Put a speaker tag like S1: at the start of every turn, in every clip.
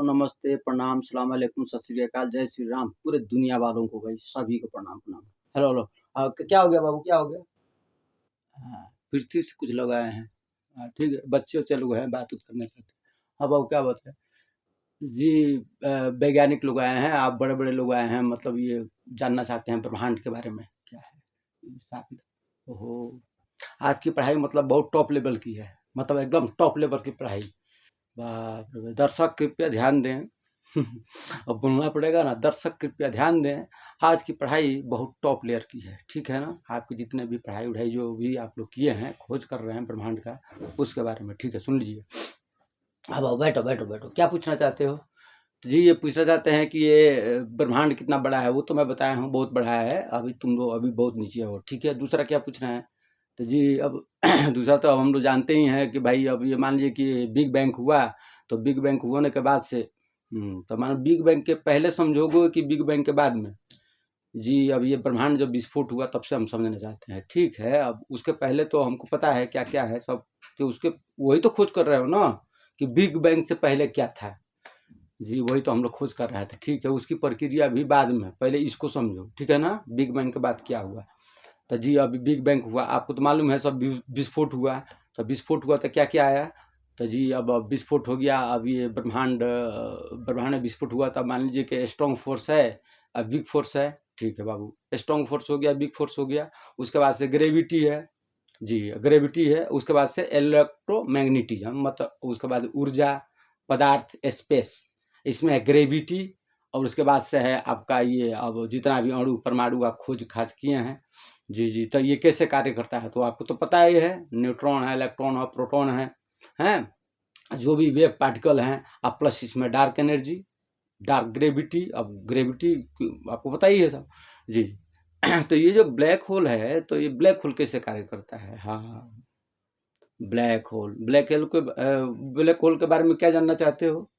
S1: Hello, नमस्ते, प्रणाम, सलाम अलैकुम, सत श्री अकाल, जय श्री राम। पूरे दुनिया वालों को भाई सभी को प्रणाम प्रणाम। Hello hello. क्या हो गया बाबू, क्या हो गया? हाँ, पृथ्वी से कुछ लोग आए हैं। हाँ, ठीक है, बच्चे वच्चे लोग हैं, बात उत करना चाहते हैं। हाँ बाबू, क्या बात है? जी, वैज्ञानिक लोग आए हैं, आप बड़े बड़े लोग आए हैं, मतलब ये जानना चाहते हैं ब्रह्मांड के बारे में क्या है। ओहो, आज की पढ़ाई मतलब बहुत टॉप लेवल की है, मतलब एकदम टॉप लेवल की पढ़ाई। बाप रे! दर्शक कृपया ध्यान दें। अब बोलना पड़ेगा ना, दर्शक कृपया ध्यान दें। आज की पढ़ाई बहुत टॉप लेयर की है, ठीक है ना? आपकी जितने भी पढ़ाई-वढ़ाई जो भी आप लोग किए हैं, खोज कर रहे हैं ब्रह्मांड का, उसके बारे में, ठीक है? सुन लीजिए। अब आओ, बैठो, बैठो, बैठो। क्या पूछना चाहते हो? तो जी, ये पूछना चाहते हैं कि ये ब्रह्मांड कितना बड़ा है? वो तो मैं बताया हूँ, बहुत बड़ा है। अभी तुम लोग अभी बहुत नीचे हो, ठीक है? दूसरा क्या पूछना है? तो जी अब दूसरा तो अब हम लोग जानते ही हैं कि भाई अब ये मान लीजिए कि बिग बैंग हुआ, तो बिग बैंग होने के बाद से तो मानो बिग बैंग के पहले समझोगे कि बिग बैंग के बाद में? जी, अब ये ब्रह्मांड जब विस्फोट हुआ तब से हम समझना चाहते हैं, ठीक है? अब उसके पहले तो हमको पता है क्या-क्या है सब, कि उसके वही तो खोज कर रहे हो ना, कि बिग बैंग से पहले क्या था? जी, वही तो हम लोग खोज कर रहे थे, ठीक है? उसकी प्रक्रिया भी बाद में, पहले इसको समझो, ठीक है ना? बिग बैंग के बाद क्या हुआ? तो जी अभी बिग बैंग हुआ, आपको तो मालूम है, सब विस्फोट हुआ। तो विस्फोट हुआ तो क्या क्या आया? तो जी अब विस्फोट हो गया, अब ये ब्रह्मांड में विस्फोट हुआ, तब मान लीजिए कि स्ट्रॉन्ग फोर्स है, अब वीक फोर्स है, ठीक है बाबू? स्ट्रॉन्ग फोर्स हो गया, वीक फोर्स हो गया, उसके बाद से ग्रेविटी है। जी, ग्रेविटी है, उसके बाद से इलेक्ट्रोमैग्नेटिज्म, मतलब उसके बाद ऊर्जा, पदार्थ, स्पेस, इसमें है ग्रेविटी। और उसके बाद से है आपका ये, अब जितना भी अणु परमाणु आप खोज खाज किए हैं, जी जी, तो ये कैसे कार्य करता है तो आपको तो पता ही है। न्यूट्रॉन है, इलेक्ट्रॉन है, प्रोटॉन है, हैं जो भी वेव पार्टिकल हैं, अब प्लस इसमें डार्क एनर्जी, डार्क ग्रेविटी। अब ग्रेविटी आपको पता ही है सब, जी। तो ये जो ब्लैक होल है, तो ये ब्लैक होल कैसे कार्य करता है? हाँ, ब्लैक होल के बारे में क्या जानना चाहते हो?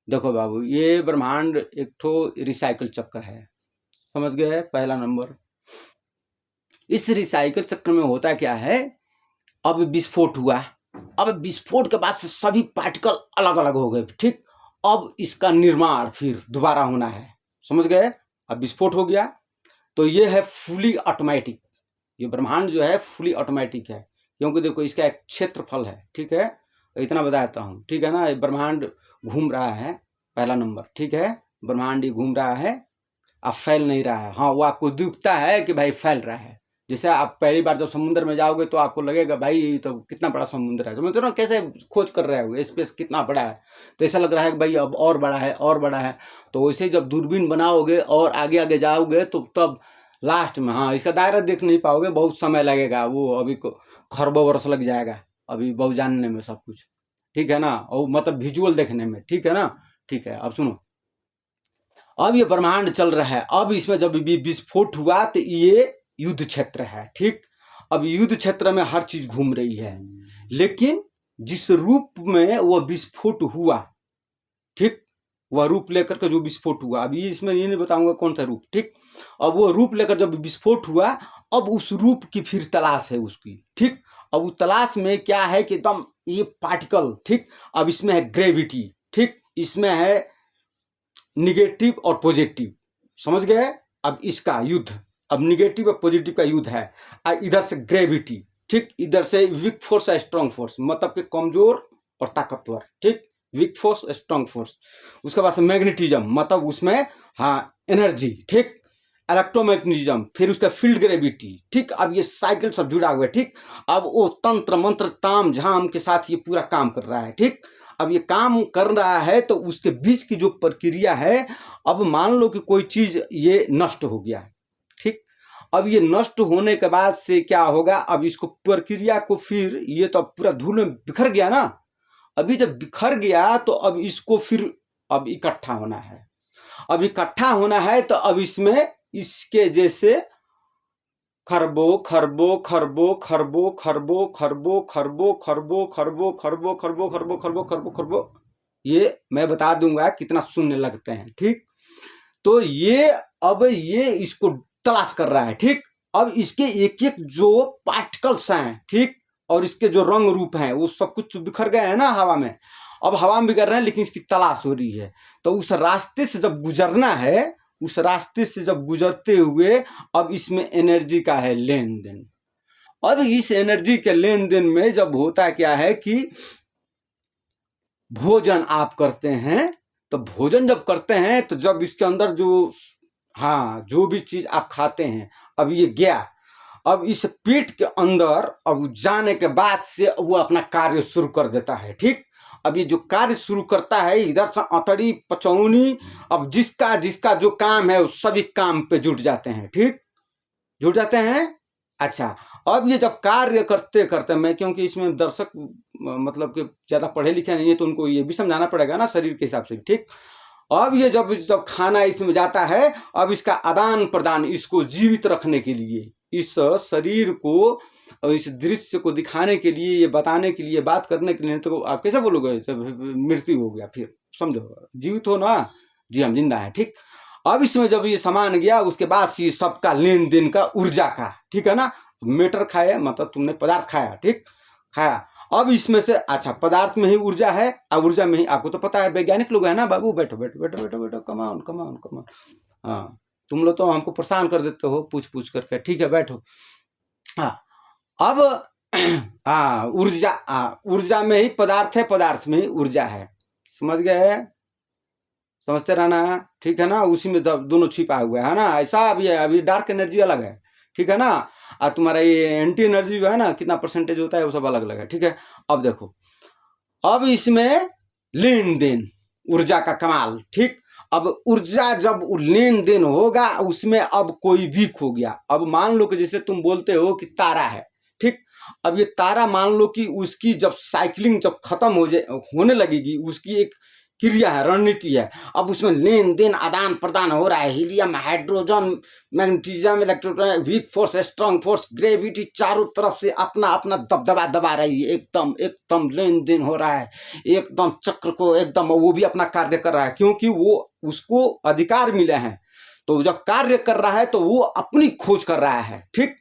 S1: देखो बाबू, ये ब्रह्मांड एक ठो रिसाइकिल चक्र है, समझ गए? पहला नंबर, इस रिसाइकिल चक्र में होता क्या है, अब विस्फोट हुआ, अब विस्फोट के बाद से सभी पार्टिकल अलग अलग हो गए, ठीक? अब इसका निर्माण फिर दोबारा होना है, समझ गए? अब विस्फोट हो गया, तो ये है फुली ऑटोमेटिक। ये ब्रह्मांड जो है फुली ऑटोमेटिक है, क्योंकि देखो इसका एक क्षेत्रफल है, ठीक है? इतना बताता हूँ, ठीक है ना? ये ब्रह्मांड घूम रहा है, पहला नंबर, ठीक है? ब्रह्मांड ये घूम रहा है, अब फैल नहीं रहा है। हाँ, वो आपको दिखता है कि भाई फैल रहा है। जैसे आप पहली बार जब समुद्र में जाओगे तो आपको लगेगा भाई ये तो कितना बड़ा समुद्र है, समझते हो ना? कैसे खोज कर रहे हो स्पेस कितना बड़ा है, तो ऐसा लग रहा है कि भाई अब और बड़ा है, और बड़ा है। तो वैसे जब दूरबीन बनाओगे और आगे आगे जाओगे तो तब लास्ट में, हाँ, इसका दायरा देख नहीं पाओगे, बहुत समय लगेगा, वो अभी को खरबों वर्ष लग जाएगा अभी बहुत जानने में सब कुछ, ठीक है ना? और मतलब विजुअल देखने में, ठीक है ना? ठीक है, अब सुनो, अब ये ब्रह्मांड चल रहा है, अब इसमें जब भी विस्फोट हुआ तो ये युद्ध क्षेत्र है, ठीक? अब युद्ध क्षेत्र में हर चीज घूम रही है, लेकिन जिस रूप में वो विस्फोट हुआ, ठीक? वह रूप लेकर के जो विस्फोट हुआ, अभी इसमें ये नहीं बताऊंगा कौन सा रूप, ठीक? अब वो रूप लेकर जब विस्फोट हुआ, अब उस रूप की फिर तलाश है उसकी, ठीक? अब उस तलाश में क्या है कि एकदम ये पार्टिकल, ठीक? अब इसमें है ग्रेविटी, ठीक? इसमें है निगेटिव और पॉजिटिव, समझ गए? अब इसका युद्ध, अब निगेटिव और पॉजिटिव का युद्ध है। इधर से ग्रेविटी, ठीक? इधर से वीक फोर्स है, स्ट्रॉन्ग फोर्स, मतलब कि कमजोर और ताकतवर, ठीक? Week force, strong force. उसके बाद से मैग्नेटिज्म, मतलब उसमें, हाँ, एनर्जी, ठीक? इलेक्ट्रोमैग्नेटिज्म, फिर उसका फील्ड ग्रेविटी, ठीक? अब ये साइकिल सब जुड़ा हुआ है, ठीक? अब वो तंत्र मंत्र ताम झाम के साथ ये पूरा काम कर रहा है, ठीक? अब ये काम कर रहा है तो उसके बीच की जो प्रक्रिया है, अब मान लो कि कोई चीज ये नष्ट हो गया, ठीक? अब ये नष्ट होने के बाद से क्या होगा, अब इसको प्रक्रिया को फिर ये तो पूरा धूल में बिखर गया ना, अभी जब बिखर गया तो अब इसको फिर अब इकट्ठा होना है। अब इकट्ठा होना है तो अब इसमें इसके जैसे खरबों खरबों खरबों खरबों खरबों खरबों खरबों खरबों खरबों खरबों खरबों खरबों खरबों खरबों खरबों, ये मैं बता दूंगा कितना शून्य लगते हैं, ठीक? तो ये अब ये इसको तलाश कर रहा है, ठीक? अब इसके एक एक जो पार्टिकल्स हैं, ठीक? और इसके जो रंग रूप हैं वो सब कुछ तो बिखर गए हैं ना हवा में। अब हवा में बिखर रहे हैं, लेकिन इसकी तलाश हो रही है। तो उस रास्ते से जब गुजरना है, उस रास्ते से जब गुजरते हुए अब इसमें एनर्जी का है लेन देन। अब इस एनर्जी के लेन देन में जब होता क्या है कि भोजन आप करते हैं, तो भोजन जब करते हैं तो जब इसके अंदर जो भी चीज आप खाते हैं, अब ये गया, अब इस पेट के अंदर अब जाने के बाद से वो अपना कार्य शुरू कर देता है। ठीक, अब ये जो कार्य शुरू करता है, इधर से अतड़ी पचौनी, अब जिसका जिसका जो काम है उस सभी काम पे जुट जाते हैं। ठीक, जुट जाते हैं। अच्छा, अब ये जब कार्य करते करते, मैं क्योंकि इसमें दर्शक मतलब कि ज्यादा पढ़े लिखे नहीं है, तो उनको ये भी समझाना पड़ेगा ना शरीर के हिसाब से। ठीक, अब ये जब जब खाना इसमें जाता है, अब इसका आदान प्रदान, इसको जीवित रखने के लिए, इस शरीर को और इस दृश्य को दिखाने के लिए, ये बताने के लिए, बात करने के लिए, तो आप कैसे बोलोगे जब मृत्यु हो गया, फिर समझो जीवित हो ना, जी हम जिंदा है। ठीक, अब इसमें जब ये सामान गया, उसके बाद से सबका लेन देन का ऊर्जा का, ठीक है ना, मेटर खाया मतलब तुमने पदार्थ खाया, ठीक, खाया। अब इसमें से अच्छा पदार्थ में ही ऊर्जा है, और ऊर्जा में ही, आपको तो पता है, वैज्ञानिक लोग है ना बाबू, बैठो बैठो बैठो बैठो बैठो, कमान कमान कमान, हाँ तुम लोग तो हमको परेशान कर देते हो पूछ पूछ करके। ठीक है, बैठो। हाँ, अब ऊर्जा में ही पदार्थ है, पदार्थ में ही ऊर्जा है, समझ गए, समझते रहना, ठीक है ना। उसी में दोनों छिपा हुआ है ना, ऐसा अभी डार्क एनर्जी अलग है, ठीक है ना, और तुम्हारा ये एंटी एनर्जी जो है ना, कितना परसेंटेज होता है वो सब अलग अलग है। ठीक है, अब देखो, अब इसमें लेन देन, ऊर्जा का कमाल। ठीक, अब ऊर्जा जब लेन देन होगा, उसमें अब कोई भी खो गया। अब मान लो कि जैसे तुम बोलते हो कि तारा है, ठीक, अब ये तारा मान लो कि उसकी जब साइकिलिंग जब खत्म होने लगेगी, उसकी एक क्रिया है, रणनीति है, अब उसमें लेन देन आदान प्रदान हो रहा है, helium, hydrogen, magnetism, electron, weak force, strong force, gravity, चारों तरफ से अपना अपना दबदबा दबा रही है, एकदम एकदम लेन देन हो रहा है, एकदम चक्र को एकदम, वो भी अपना कार्य कर रहा है, क्योंकि वो उसको अधिकार मिले हैं। तो जब कार्य कर रहा है तो वो अपनी खोज कर रहा है। ठीक,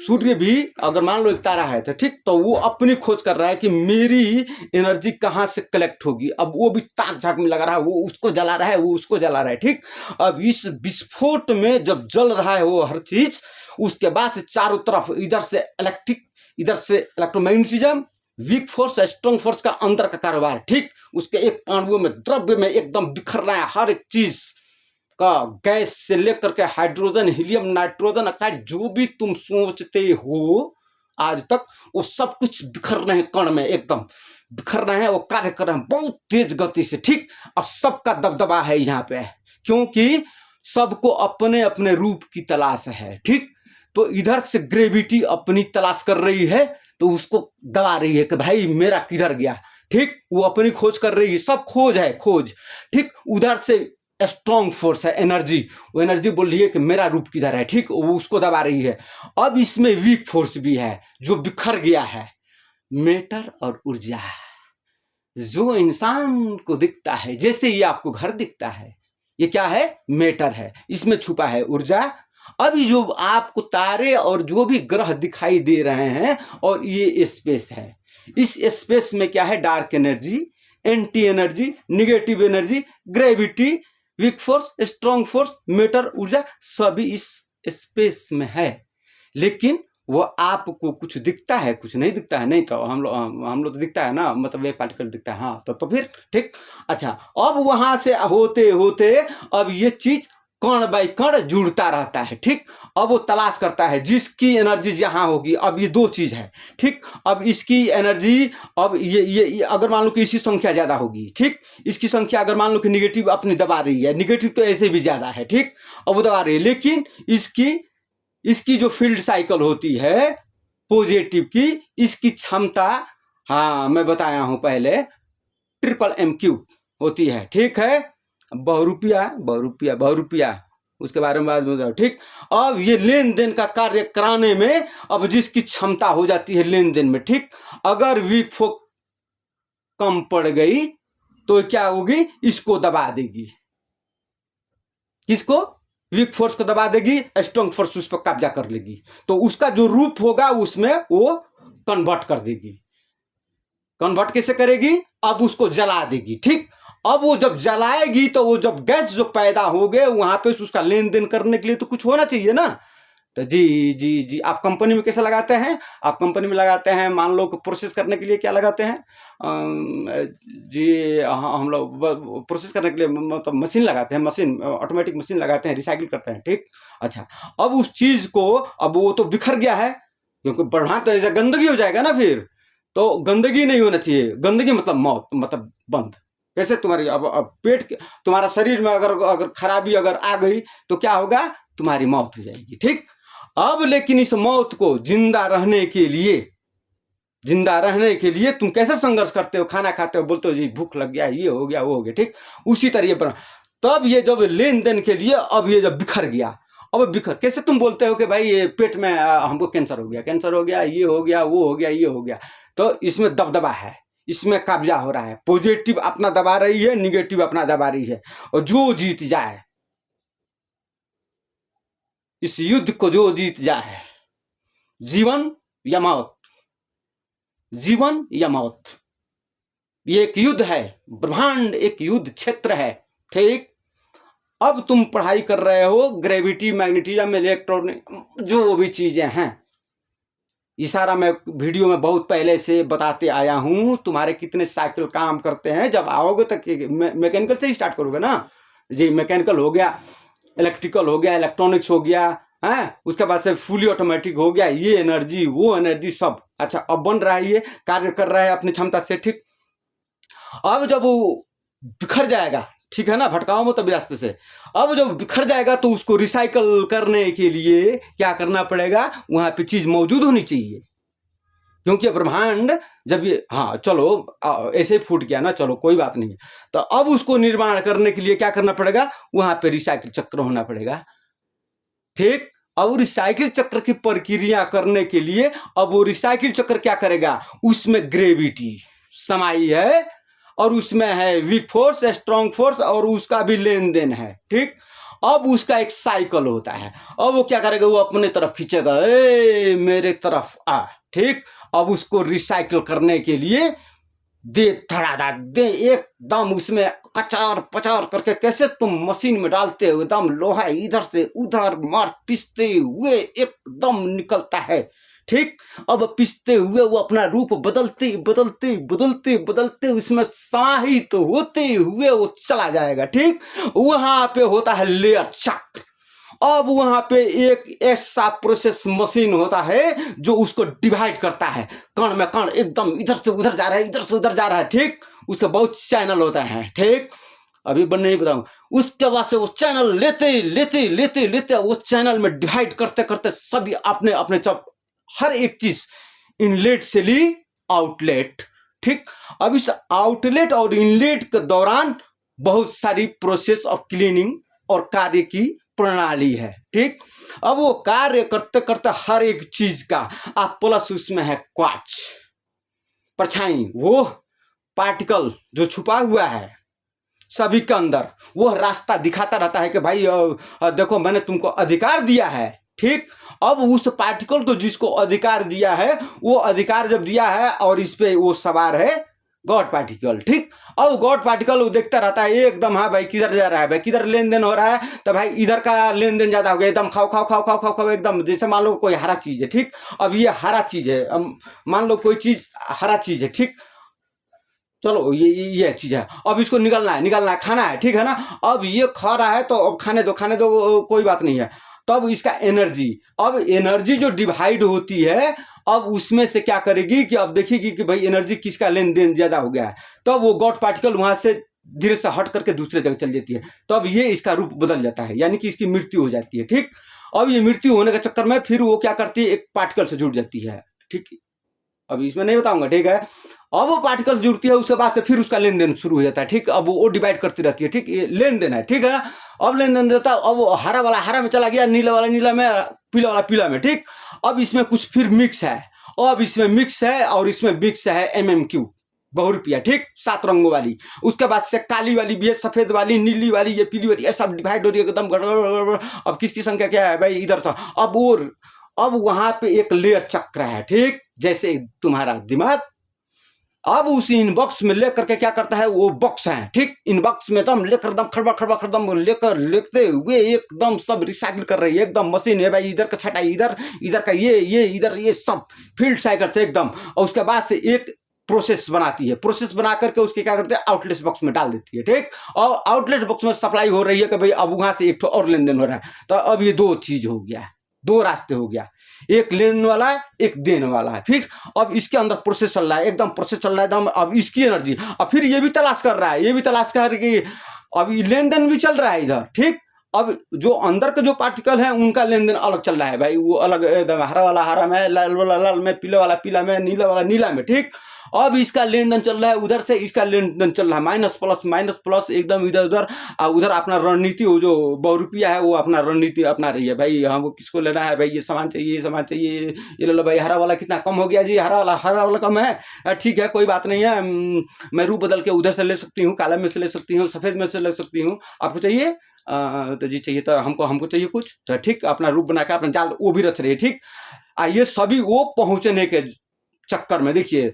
S1: सूर्य भी अगर मान लो एक तारा है तो ठीक, तो वो अपनी खोज कर रहा है कि मेरी एनर्जी कहाँ से कलेक्ट होगी। अब वो भी ताक झाक में लगा रहा है, वो उसको जला रहा है, वो उसको जला रहा है। ठीक, अब इस विस्फोट में जब जल रहा है वो हर चीज, उसके बाद से चारों तरफ इधर से इलेक्ट्रिक, इधर से electromagnetism, week force, strong force का अंदर का कारोबार। ठीक, उसके एक अणुओं में, द्रव्य में एकदम बिखर रहा है हर एक चीज का, गैस से लेकर के हाइड्रोजन, हीलियम, नाइट्रोजन ऑक्साइड, जो भी तुम सोचते हो आज तक, वो सब कुछ बिखर रहे हैं, कण में एकदम बिखर रहे हैं, वो कार्य कर रहे हैं बहुत तेज गति से। ठीक, और सबका दबदबा है यहाँ पे, क्योंकि सबको अपने अपने रूप की तलाश है। ठीक, तो इधर से ग्रेविटी अपनी तलाश कर रही है, तो उसको दबा रही है कि भाई मेरा किधर गया। ठीक, वो अपनी खोज कर रही है, सब खोज है, खोज। ठीक, उधर से स्ट्रॉन्ग फोर्स है, एनर्जी, वो एनर्जी बोल रही है कि मेरा रूप किधर है। ठीक, वो उसको दबा रही है। अब इसमें वीक फोर्स भी है जो बिखर गया है, मेटर और ऊर्जा, जो इंसान को दिखता है, जैसे ये आपको घर दिखता है, ये क्या है, मेटर है, इसमें छुपा है ऊर्जा। अभी जो आपको तारे और जो भी ग्रह दिखाई दे रहे हैं, और ये स्पेस है, इस स्पेस में क्या है, dark energy, anti energy, negative energy, gravity, weak force, strong force, matter, ऊर्जा, सभी इस स्पेस में है। लेकिन वो आपको कुछ दिखता है, कुछ नहीं दिखता है। नहीं तो हम लोग तो दिखता है ना, मतलब एक पार्टिकल दिखता है, हाँ तो फिर ठीक। अच्छा, अब वहां से होते होते अब ये चीज कण बाई कण जुड़ता रहता है। ठीक, अब वो तलाश करता है जिसकी एनर्जी जहां होगी। अब ये दो चीज है। ठीक, अब इसकी एनर्जी, अब ये अगर मान लो कि इसकी संख्या ज्यादा होगी, ठीक, इसकी संख्या अगर मान लो कि निगेटिव अपनी दबा रही है, निगेटिव तो ऐसे भी ज्यादा है, ठीक, अब वो दबा रही है, लेकिन इसकी जो फील्ड साइकिल होती है पॉजिटिव की, इसकी क्षमता, हाँ मैं बताया हूं पहले, ट्रिपल MQ होती है। ठीक है, बहुरूपिया उसके बारे में बात बताओ। ठीक, अब ये लेन देन का कार्य कराने में, अब जिसकी क्षमता हो जाती है लेन देन में, ठीक, अगर वीक फोर्स कम पड़ गई तो क्या होगी, इसको दबा देगी। किसको, वीक फोर्स को दबा देगी, स्ट्रॉन्ग फोर्स उस पर कब्जा कर लेगी, तो उसका जो रूप होगा उसमें वो कन्वर्ट कर देगी। कन्वर्ट कैसे करेगी, अब उसको जला देगी, ठीक। अब वो जब जलाएगी तो वो जब गैस जो पैदा हो गए वहां पे उसका लेन देन करने के लिए तो कुछ होना चाहिए ना। तो जी जी जी, आप कंपनी में कैसे लगाते हैं, आप कंपनी में लगाते हैं, मान लो कि प्रोसेस करने के लिए क्या लगाते हैं, जी हम लोग प्रोसेस करने के लिए मतलब मशीन लगाते हैं, मशीन ऑटोमेटिक मशीन लगाते हैं, रिसाइकिल करते हैं, ठीक। अच्छा, अब उस चीज को, अब वो तो बिखर गया है, क्योंकि बढ़ा तो गंदगी हो जाएगा ना, फिर तो गंदगी नहीं होना चाहिए, गंदगी मतलब मौत, मतलब बंद। कैसे तुम्हारी अब पेट तुम्हारा शरीर में अगर अगर खराबी अगर आ गई तो क्या होगा, तुम्हारी मौत हो जाएगी, ठीक। अब लेकिन इस मौत को जिंदा रहने के लिए, जिंदा रहने के लिए तुम कैसे संघर्ष करते हो, खाना खाते हो, बोलते हो जी भूख लग गया, ये हो गया वो हो गया, ठीक। उसी तरह पर तब ये जब लेन देन के लिए, अब ये जब बिखर गया, अब बिखर कैसे तुम बोलते हो कि भाई ये पेट में हमको कैंसर हो गया, कैंसर हो गया, ये हो गया वो हो गया ये हो गया। तो इसमें दबदबा है, इसमें कब्जा हो रहा है, पॉजिटिव अपना दबा रही है, निगेटिव अपना दबा रही है, और जो जीत जाए, इस युद्ध को जो जीत जाए, जीवन या मौत, जीवन या मौत, ये एक युद्ध है, ब्रह्मांड एक युद्ध क्षेत्र है, ठीक। अब तुम पढ़ाई कर रहे हो ग्रेविटी, मैग्नेटिज्म, इलेक्ट्रॉनिक, जो भी चीजें हैं, ये सारा मैं वीडियो में बहुत पहले से बताते आया हूं। तुम्हारे कितने साइकिल काम करते हैं, जब आओगे तक मैकेनिकल से ही स्टार्ट करोगे ना जी। मैकेनिकल हो गया, इलेक्ट्रिकल हो गया, इलेक्ट्रॉनिक्स हो गया है, उसके बाद से फुली ऑटोमेटिक हो गया, ये एनर्जी वो एनर्जी सब। अच्छा, अब बन रहा है, ये कार्य कर रहा है अपनी क्षमता से, ठीक। अब जब वो बिखर जाएगा, ठीक है ना, भटकाओ मत तभी रास्ते से। अब जब बिखर जाएगा तो उसको रिसाइकल करने के लिए क्या करना पड़ेगा, वहां पे चीज मौजूद होनी चाहिए, क्योंकि ब्रह्मांड जब ये, हाँ चलो ऐसे ही फूट गया ना, चलो कोई बात नहीं है, तो अब उसको निर्माण करने के लिए क्या करना पड़ेगा, वहां पे रिसाइकिल चक्र होना पड़ेगा, ठीक। और रिसाइकिल चक्र की प्रक्रिया करने के लिए अब वो रिसाइकिल चक्र क्या करेगा, उसमें ग्रेविटी समाई है, और उसमें है वीक फोर्स, स्ट्रॉन्ग फोर्स, और उसका भी लेन देन है, ठीक। अब उसका एक साइकिल होता है, अब वो क्या करेगा, वो अपने तरफ खींचेगा, ए मेरे तरफ आ, ठीक। अब उसको रिसाइकिल करने के लिए दे धड़ाधड़ दे, एकदम उसमें कचार पचार करके, कैसे तुम मशीन में डालते हो, एकदम लोहा इधर से उधर मार पीसते हुए एकदम निकलता है, ठीक। अब पिसते हुए वो अपना रूप बदलते बदलते बदलते बदलते उसमें समाहित होते हुए वो चला जाएगा, ठीक। वहां पे होता है लेयर चक्र। अब वहां पे एक ऐसा प्रोसेस मशीन होता है जो उसको डिवाइड करता है, कण में कण, एकदम इधर से उधर जा रहा है, इधर से उधर जा रहा है, ठीक। उसके बहुत चैनल होता है, ठीक। अभी नहीं बताऊंगा। उसके बाद से वो चैनल लेते लेते लेते लेते वो चैनल में डिवाइड करते करते सभी अपने अपने हर एक चीज इनलेट से ली आउटलेट, ठीक। अब इस आउटलेट और इनलेट के दौरान बहुत सारी प्रोसेस ऑफ क्लीनिंग और कार्य की प्रणाली है, ठीक। अब वो कार्य करते करते हर एक चीज का आप प्लस उसमें है क्वार्ट्ज परछाई, वो पार्टिकल जो छुपा हुआ है सभी के अंदर, वो रास्ता दिखाता रहता है कि भाई देखो मैंने तुमको अधिकार दिया है, ठीक। अब उस पार्टिकल को जिसको अधिकार दिया है, वो अधिकार जब दिया है और इस पे वो सवार है गॉड पार्टिकल, ठीक। अब गॉड पार्टिकल वो देखता रहता है एकदम, हाँ भाई किधर जा रहा है, भाई किधर लेन देन हो रहा है, तो भाई इधर का लेन देन ज्यादा हो गया, एकदम खाओ खाओ खाओ खाओ खाओ खाओ, एकदम जैसे मान लो कोई हरा चीज है, ठीक। अब ये हरा चीज है, मान लो कोई चीज हरा चीज है, ठीक। चलो ये चीज है, अब इसको निकलना है, खाना है, ठीक है ना। अब ये खा रहा है तो अब खाने दो, कोई बात नहीं है। तब इसका एनर्जी, अब एनर्जी जो डिवाइड होती है, अब उसमें से क्या करेगी कि अब देखेगी कि भाई एनर्जी किसका लेन देन ज्यादा हो गया है, तो वो गॉड पार्टिकल वहां से धीरे से हट करके दूसरे जगह चल जाती है, तो अब ये इसका रूप बदल जाता है, यानी कि इसकी मृत्यु हो जाती है, ठीक। अब ये मृत्यु होने के चक्कर में फिर वो क्या करती है, एक पार्टिकल से जुड़ जाती है, ठीक। अब इसमें नहीं बताऊंगा, ठीक है। अब वो पार्टिकल जुड़ती है, उसके बाद से फिर उसका लेन देन शुरू हो जाता है, ठीक। अब वो डिवाइड करती रहती है, ठीक। ये लेन देन है, ठीक है ना। अब लेन देन देता है, अब वो हरा वाला हरा में चला गया, नीला वाला नीला में, पीला वाला पीला में, ठीक। अब इसमें कुछ फिर मिक्स है, अब इसमें मिक्स है, और इसमें मिक्स है MMQ बहुरूपिया, ठीक, 7 रंगों वाली। उसके बाद से काली वाली भी है, सफेद वाली, नीली वाली, ये पीली वाली, ये सब डिवाइड हो रही है एकदम गड़बड़। अब किसकी संख्या क्या है भाई, इधर से अब वहां पे एक लेयर चक्र है, ठीक। जैसे तुम्हारा दिमाग, अब उस इनबॉक्स में लेकर के क्या करता है, वो बॉक्स है ठीक, इनबॉक्स में एकदम लेकर एकदम खड़बड़ खड़बड़ खड़दम लेकर लेते हुए एकदम सब रिसाइकिल कर रही है, एकदम मशीन है भाई, इधर का छटाई इधर, इधर का ये इधर, ये सब फील्ड साइकिल से एकदम। और उसके बाद से एक प्रोसेस बनाती है, प्रोसेस बना करके उसके क्या करते हैं, आउटलेट बॉक्स में डाल देती है ठीक। और आउटलेट बॉक्स में सप्लाई हो रही है कि भाई अब वहां से एक और लेन देन हो रहा है। तो अब ये दो चीज हो गया, दो रास्ते हो गया, एक लेने वाला है, एक देने वाला है ठीक। अब इसके अंदर प्रोसेस चल रहा है, एकदम प्रोसेस चल रहा है एकदम। अब इसकी एनर्जी, अब फिर ये भी तलाश कर रहा है, ये भी तलाश कर कि अब लेन देन भी चल रहा है इधर ठीक। अब जो अंदर के जो पार्टिकल है उनका लेन देन अलग चल रहा है भाई, वो अलग एकदम, हरा वाला हरा में, लाल वाला लाल में, पीला वाला पीला में, नीला वाला नीला में ठीक। अब इसका लेन देन चल रहा है उधर से, इसका लेन देन चल रहा है माइनस प्लस एकदम इधर उधर। उधर अपना रणनीति, वो जो बहुरूपिया है वो अपना रणनीति अपना रही है भाई, हमको किसको लेना है भाई, ये सामान चाहिए, ये सामान चाहिए, ये ले लो भाई। हरा वाला कितना कम हो गया जी, हरा वाला कम है, ठीक है कोई बात नहीं है, मैं रूप बदल के उधर से ले सकती हूँ, काला में से ले सकती हूँ, सफेद में से ले सकती हूँ, आपको चाहिए तो जी चाहिए, तो हमको चाहिए कुछ, तो ठीक अपना रूप बना के अपना जाल वो भी रच रही है ठीक। ये सभी वो पहुंचने के चक्कर में देखिए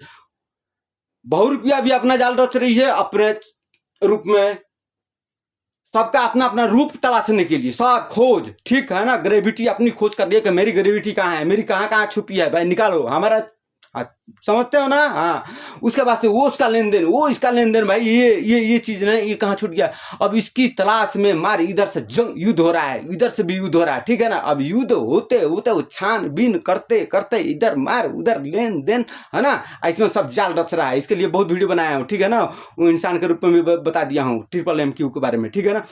S1: बहुरूपिया भी अपना जाल रच रही है अपने रूप में, सबका अपना अपना रूप तलाशने के लिए सब खोज ठीक है ना। ग्रेविटी अपनी खोज कर रही है कि मेरी ग्रेविटी कहाँ है, मेरी कहाँ कहाँ छुपी है भाई, निकालो हमारा, समझते हो ना। हाँ, उसके बाद से वो उसका लेन देन, वो इसका लेन देन भाई, ये चीज नहीं, ये कहाँ छूट गया। अब इसकी तलाश में मार, इधर से जंग युद्ध हो रहा है, इधर से भी युद्ध हो रहा है ठीक है ना। अब युद्ध होते होते वो छानबीन करते करते इधर मार उधर लेन देन है ना, इसमें सब जाल रच रहा है। इसके लिए बहुत वीडियो बनाया हूँ ठीक है ना, वो इंसान के रूप में भी बता दिया हूँ MMQ के बारे में ठीक है ना।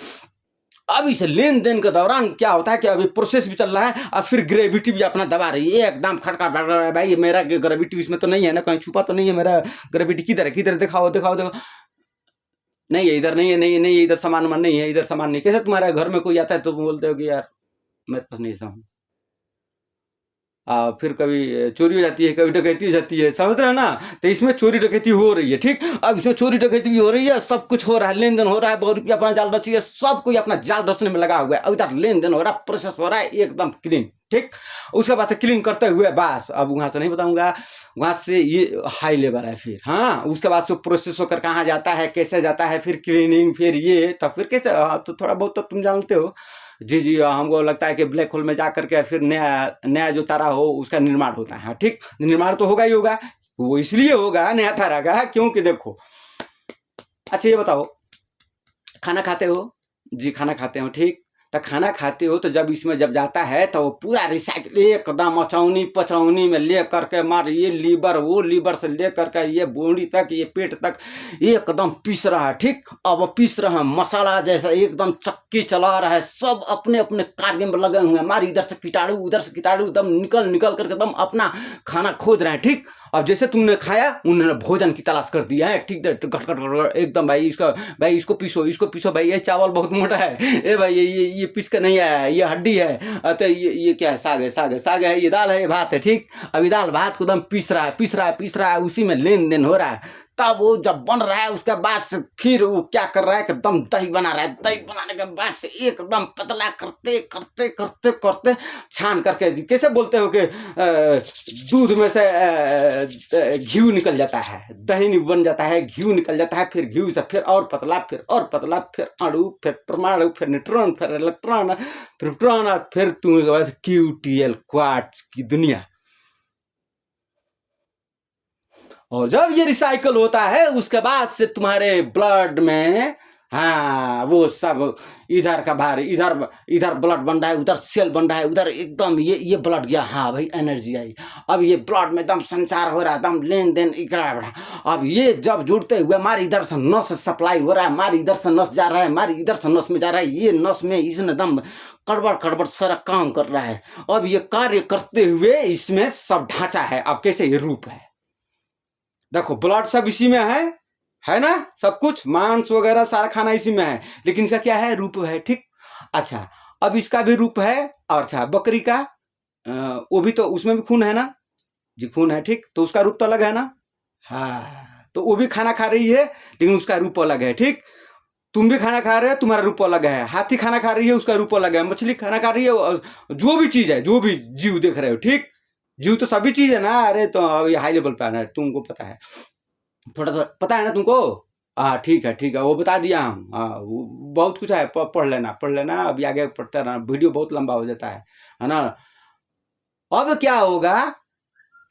S1: अब इस लेन देन के दौरान क्या होता है कि अभी प्रोसेस भी चल रहा है, अब फिर ग्रेविटी भी अपना दबा रही है, एकदम खड़का बढ़ रहा है भाई, मेरा ग्रेविटी इसमें तो नहीं है ना, कहीं छुपा तो नहीं है मेरा ग्रेविटी, किधर है किधर, दिखाओ दिखाओ दिखाओ, नहीं है इधर, नहीं है नहीं है नहीं है इधर, सामान नहीं है इधर, सामान नहीं। कैसे तुम्हारे घर में कोई आता है तो बोलते हो कि यार मेरे पास नहीं सामान, फिर कभी चोरी हो जाती है, कभी डकैती हो जाती है, समझ रहे हो ना। तो इसमें चोरी डकैती हो रही है ठीक। अब इसमें चोरी डकैती भी हो रही है, सब कुछ हो रहा है, लेन देन हो रहा है, बहुरूपिया अपना जाल रची है, सब कोई अपना जाल रचने में लगा हुआ है। अब इधर लेन देन हो रहा है, प्रोसेस हो रहा है एकदम क्लीन ठीक। उसके बाद से क्लीन करते हुए बस, अब वहां से नहीं बताऊंगा, वहां से ये हाई लेवल है फिर। हाँ, उसके बाद से प्रोसेस होकर कहाँ जाता है, कैसे जाता है, फिर क्लीनिंग, फिर ये, तब फिर कैसे, तो थोड़ा बहुत तो तुम जानते हो। जी जी, हमको लगता है कि ब्लैक होल में जा करके फिर नया नया जो तारा हो उसका निर्माण होता है ठीक। निर्माण तो होगा ही होगा, वो इसलिए होगा नया तारा का क्योंकि देखो, अच्छा ये बताओ, खाना खाते हो जी, खाना खाते हो ठीक। तो खाना खाते हो तो जब इसमें जब जाता है तो वो पूरा रिसाइकिल एकदम अचौनी पचौनी में ले करके मार, ये लीवर वो लीवर से ले करके ये बॉडी तक, ये पेट तक एकदम पीस रहा है ठीक। अब वो पीस रहा है मसाला जैसा, एकदम चक्की चला रहा है, सब अपने अपने कार्य में लगे हुए हैं, मार इधर से कीटाणु उधर से कीटाणु, एकदम निकल निकल करके एकदम अपना खाना खोज रहे हैं ठीक। अब जैसे तुमने खाया उन्होंने भोजन की तलाश कर दिया है ठीक है, एकदम भाई इसका, भाई इसको पीसो भाई, ये चावल बहुत मोटा है, ए भाई ये पीस के नहीं आया, ये हड्डी है, तो ये क्या है, साग है, ये दाल है, ये भात है ठीक। अभी दाल भात को एकदम पीस रहा है, उसी में लेन देन हो रहा है। तब वो जब बन रहा है उसके बाद से फिर वो क्या कर रहा है कि एकदम दही बना रहा है, दही बनाने के बाद से एकदम पतला करते करते करते करते छान करके, कैसे बोलते हो कि दूध में से घी निकल जाता है, दही बन जाता है, घी निकल जाता है, फिर घी से फिर और पतला, फिर और पतला, फिर अणु, फिर परमाणु, फिर न्यूट्रॉन, फिर इलेक्ट्रॉन, फिर प्रोटॉन, फिर तुम्हें QTL क्वार्ट्ज की दुनिया। और जब ये रिसाइकल होता है उसके बाद से तुम्हारे ब्लड में, हाँ वो सब इधर का बाहर, इधर ब्लड बन रहा है, उधर सेल बन रहा है, उधर एकदम ये ब्लड गया, हाँ भाई एनर्जी आई। अब ये ब्लड में एकदम संचार हो रहा है, एकदम लेन देन इकड़ा बढ़ा। अब ये जब जुड़ते हुए हमारे इधर से नस सप्लाई हो रहा है, हमारे इधर से नस जा रहा है, हमारे इधर से नस में जा रहा है, ये नस में इसने एकदम कड़बड़ सारा काम कर रहा है। अब ये कार्य करते हुए इसमें सब ढांचा है, अब कैसे ये रूप है, देखो ब्लड सब इसी में है ना, सब कुछ मांस वगैरह सारा खाना इसी में है, लेकिन इसका क्या है, रूप है ठीक। अच्छा अब इसका भी रूप है, और अच्छा बकरी का वो भी तो उसमें भी खून है ना जी, खून है ठीक, तो उसका रूप तो अलग है ना। हाँ, तो वो भी खाना खा रही है लेकिन उसका रूप अलग है ठीक। तुम भी खाना खा रहे हो, तुम्हारा रूप अलग है, हाथी खाना खा रही है उसका रूप अलग है, मछली खाना खा रही है, जो भी चीज है, जो भी जीव देख रहे हो ठीक, जीव तो सभी चीज है ना। अरे तो अब ये हाई लेवल पे आना है, तुमको पता है। थोड़ा सा पता है ना तुमको? हाँ ठीक है, वो बता दिया हम। हाँ वो बहुत कुछ है, पढ़ लेना, अभी आगे पढ़ते रहना, वीडियो बहुत लंबा हो जाता है ना। अब क्या होगा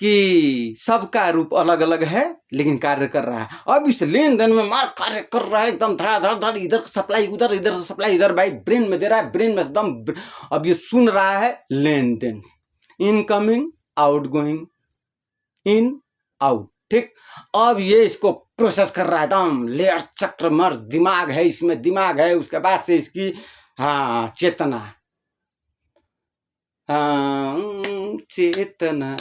S1: कि सबका रूप अलग अलग है लेकिन कार्य कर रहा है। अब इस लेन देन में मार कार्य कर रहा है एकदम धड़ाधड़ धड़, इधर सप्लाई उधर, इधर सप्लाई इधर, भाई ब्रेन में दे रहा है, ब्रेन में एकदम। अब ये सुन रहा है लेन देन, इनकमिंग आउटगोइंग, इन आउट, ठीक। अब ये इसको प्रोसेस कर रहा है एकदम, लेयर चक्र मर दिमाग है इसमें, दिमाग है। उसके बाद से इसकी हाँ चेतना, चेतना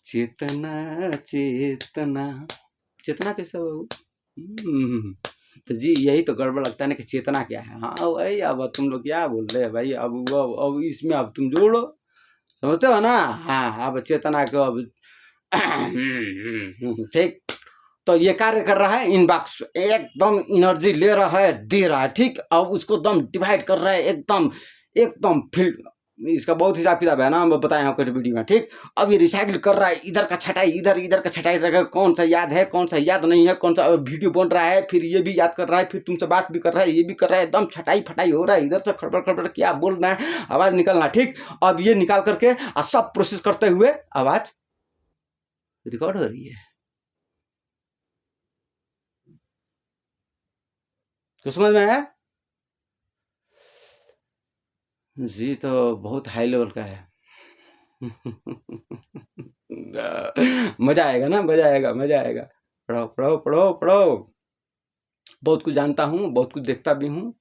S1: चेतना चेतना चेतना कैसे हो? तो जी यही तो गड़बड़ लगता है ना कि चेतना क्या है। हाँ भाई अब तुम लोग क्या बोल रहे हैं भाई? अब इसमें अब तुम जोड़ो, समझते हो ना? हाँ अब चेतना को अब ठीक। तो ये कार्य कर रहा है, इनबॉक्स एकदम एनर्जी ले रहा है, दे रहा है, ठीक। अब उसको एकदम डिवाइड कर रहा है एकदम, एकदम फील्ड। इसका बहुत हिसाब किताब है ना, हम बताए हैं कुछ वीडियो में, ठीक। अब ये रिसाइकिल कर रहा है, इधर का छटाई इधर, इधर का छटाई रहेगा, कौन सा याद है कौन सा याद नहीं है, कौन सा वीडियो बन रहा है, फिर ये भी याद कर रहा है, फिर तुमसे बात भी कर रहा है, ये भी कर रहा है, एकदम छटाई फटाई हो रहा है, इधर से खड़बड़ खड़बड़ क्या बोलना है, आवाज निकलना, ठीक। अब ये निकाल करके सब प्रोसेस करते हुए आवाज रिकॉर्ड हो रही है। तो समझ में आया? जी तो बहुत हाई लेवल का है। मजा आएगा ना, मजा आएगा, मजा आएगा। पढ़ो पढ़ो पढ़ो पढ़ो। बहुत कुछ जानता हूँ, बहुत कुछ देखता भी हूँ।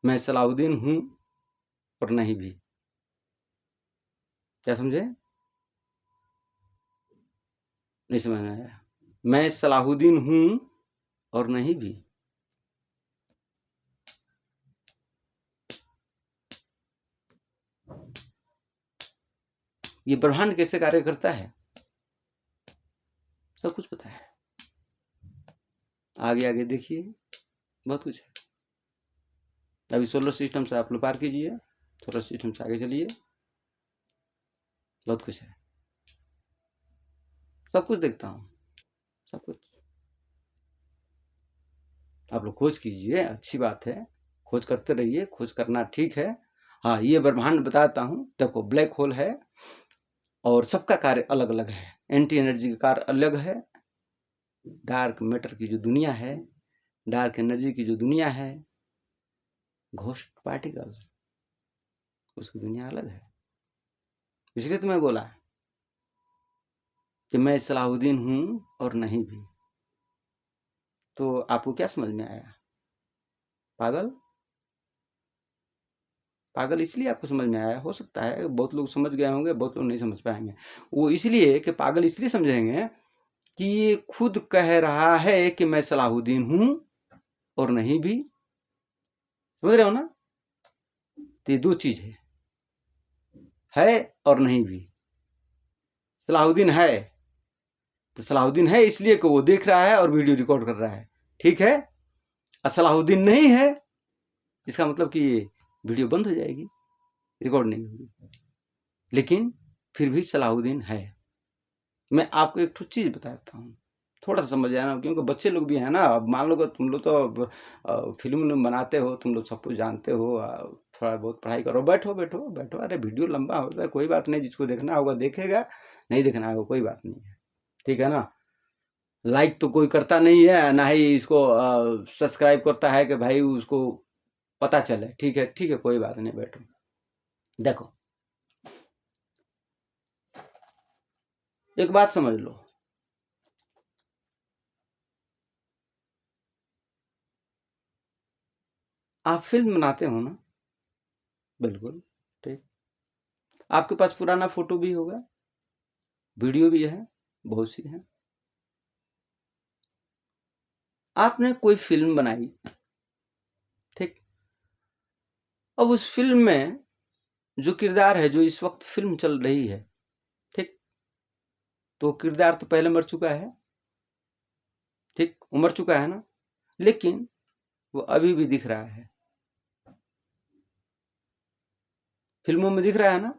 S1: मैं सलाहुद्दीन हूँ और नहीं भी। क्या समझे? नहीं समझ में आया? मैं सलाहुद्दीन हूँ और नहीं भी। ये ब्रह्मांड कैसे कार्य करता है सब कुछ पता है। आगे आगे देखिए, बहुत कुछ है। अभी सोलर सिस्टम से आप लोग पार कीजिए, सोलर सिस्टम से आगे चलिए, बहुत कुछ है। सब कुछ देखता हूँ, सब कुछ। आप लोग खोज कीजिए, अच्छी बात है, खोज करते रहिए, खोज करना ठीक है। हाँ ये ब्रह्मांड बताता हूँ, देखो ब्लैक होल है और सबका कार्य अलग अलग है। एंटी एनर्जी का कार्य अलग है, डार्क मैटर की जो दुनिया है, डार्क एनर्जी की जो दुनिया है, घोस्ट पार्टिकल, उसकी दुनिया अलग है। इसलिए तो मैं बोला कि मैं सलाहुद्दीन हूँ और नहीं भी। तो आपको क्या समझ में आया? पागल? पागल इसलिए आपको समझ में आया, हो सकता है बहुत लोग समझ गए होंगे, बहुत लोग नहीं समझ पाएंगे। वो इसलिए कि पागल इसलिए समझेंगे कि ये खुद कह रहा है कि मैं सलाहुद्दीन हूं और नहीं भी। समझ रहे हो ना? तो ये दो चीज है और नहीं भी। सलाहुद्दीन है तो सलाहुद्दीन है इसलिए कि वो देख रहा है और वीडियो रिकॉर्ड कर रहा है, ठीक है। और सलाहुद्दीन नहीं है इसका मतलब कि ये वीडियो बंद हो जाएगी, रिकॉर्ड नहीं होगी। लेकिन फिर भी सलाहुद्दीन है। मैं आपको एक चीज बताता हूँ, थोड़ा सा समझ आना, क्योंकि बच्चे लोग भी हैं ना। अब मान लो कि तुम लोग तो फिल्म बनाते हो, तुम लोग सब कुछ जानते हो, थोड़ा बहुत पढ़ाई करो, बैठो बैठो बैठो। अरे वीडियो लंबा होता है, कोई बात नहीं, जिसको देखना होगा देखेगा, नहीं देखना होगा कोई बात नहीं है, ठीक है ना। लाइक तो कोई करता नहीं है, ना ही इसको सब्सक्राइब करता है कि भाई उसको पता चले, ठीक है कोई बात नहीं, बैठो। देखो एक बात समझ लो, आप फिल्म बनाते हो ना, बिल्कुल ठीक। आपके पास पुराना फोटो भी होगा, वीडियो भी है, बहुत सी है। आपने कोई फिल्म बनाई, ठीक। अब उस फिल्म में जो किरदार है, जो इस वक्त फिल्म चल रही है, ठीक, तो किरदार तो पहले मर चुका है, ठीक, वो मर चुका है ना, लेकिन वो अभी भी दिख रहा है, फिल्मों में दिख रहा है ना।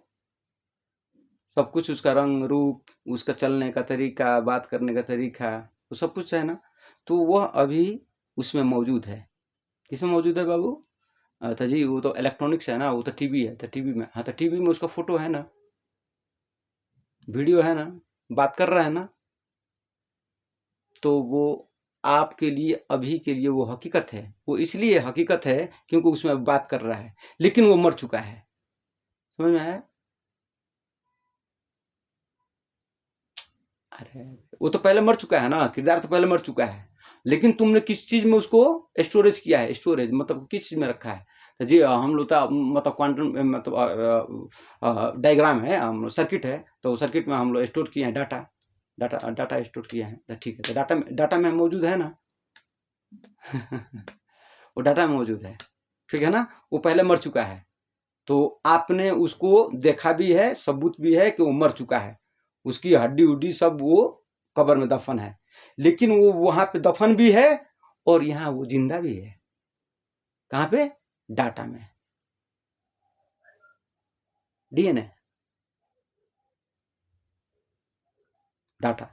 S1: सब कुछ, उसका रंग रूप, उसका चलने का तरीका, बात करने का तरीका, वो सब कुछ है ना, तो वह अभी उसमें मौजूद है। किसमें मौजूद है बाबू? तो जी वो तो इलेक्ट्रॉनिक्स है ना, वो तो टीवी है, तो टीवी में, हाँ तो टीवी में उसका फोटो है ना, वीडियो है ना, बात कर रहा है ना, तो वो आपके लिए अभी के लिए वो हकीकत है। वो इसलिए हकीकत है क्योंकि उसमें बात कर रहा है, लेकिन वो मर चुका है। समझ में आया? अरे वो तो पहले मर चुका है ना, किरदार तो पहले मर चुका है, लेकिन तुमने किस चीज में उसको स्टोरेज किया है? स्टोरेज मतलब किस चीज में रखा है? तो जी हम लोग तो मतलब क्वांटम मतलब डायग्राम है, हम सर्किट है, तो सर्किट में हम लोग स्टोर किए हैं डाटा, डाटा स्टोर किए हैं। तो ठीक है, तो डाटा में मौजूद है ना वो डाटा में मौजूद है, ठीक है ना। वो पहले मर चुका है, तो आपने उसको देखा भी है, सबूत भी है कि वो मर चुका है, उसकी हड्डी उड्डी सब वो कब्र में दफन है, लेकिन वो वहां पे दफन भी है और यहाँ वो जिंदा भी है। कहाँ पे? डाटा में, डीएनए, डाटा।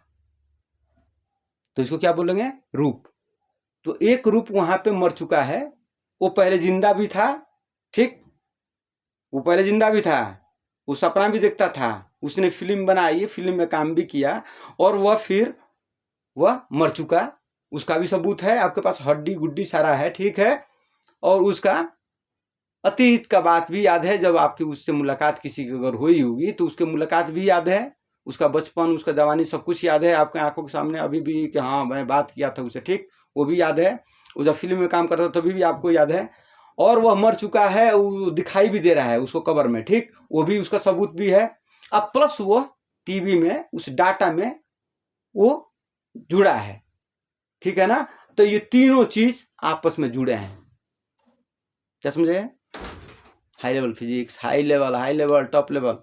S1: तो इसको क्या बोलेंगे? रूप। तो एक रूप वहां पे मर चुका है, वो पहले जिंदा भी था, ठीक, वो पहले जिंदा भी था, वो सपना भी देखता था, उसने फिल्म बनाई, फिल्म में काम भी किया, और वह फिर वह मर चुका, उसका भी सबूत है आपके पास, हड्डी गुड्डी सारा है, ठीक है। और उसका अतीत का बात भी याद है, जब आपकी उससे मुलाकात किसी की अगर हुई होगी तो उसके मुलाकात भी याद है, उसका बचपन, उसका जवानी, सब कुछ याद है आपके आंखों के सामने अभी भी कि हाँ मैं बात किया था उसे, ठीक, वो भी याद है। वो जब फिल्म में काम करता था तभी भी आपको याद है। और वह मर चुका है, वो दिखाई भी दे रहा है उसको कब्र में, ठीक, वो भी उसका सबूत भी है। अब प्लस वो टीवी में उस डाटा में वो जुड़ा है, ठीक है ना। तो ये तीनों चीज आपस में जुड़े हैं, क्या समझे? High level physics, high level, top level,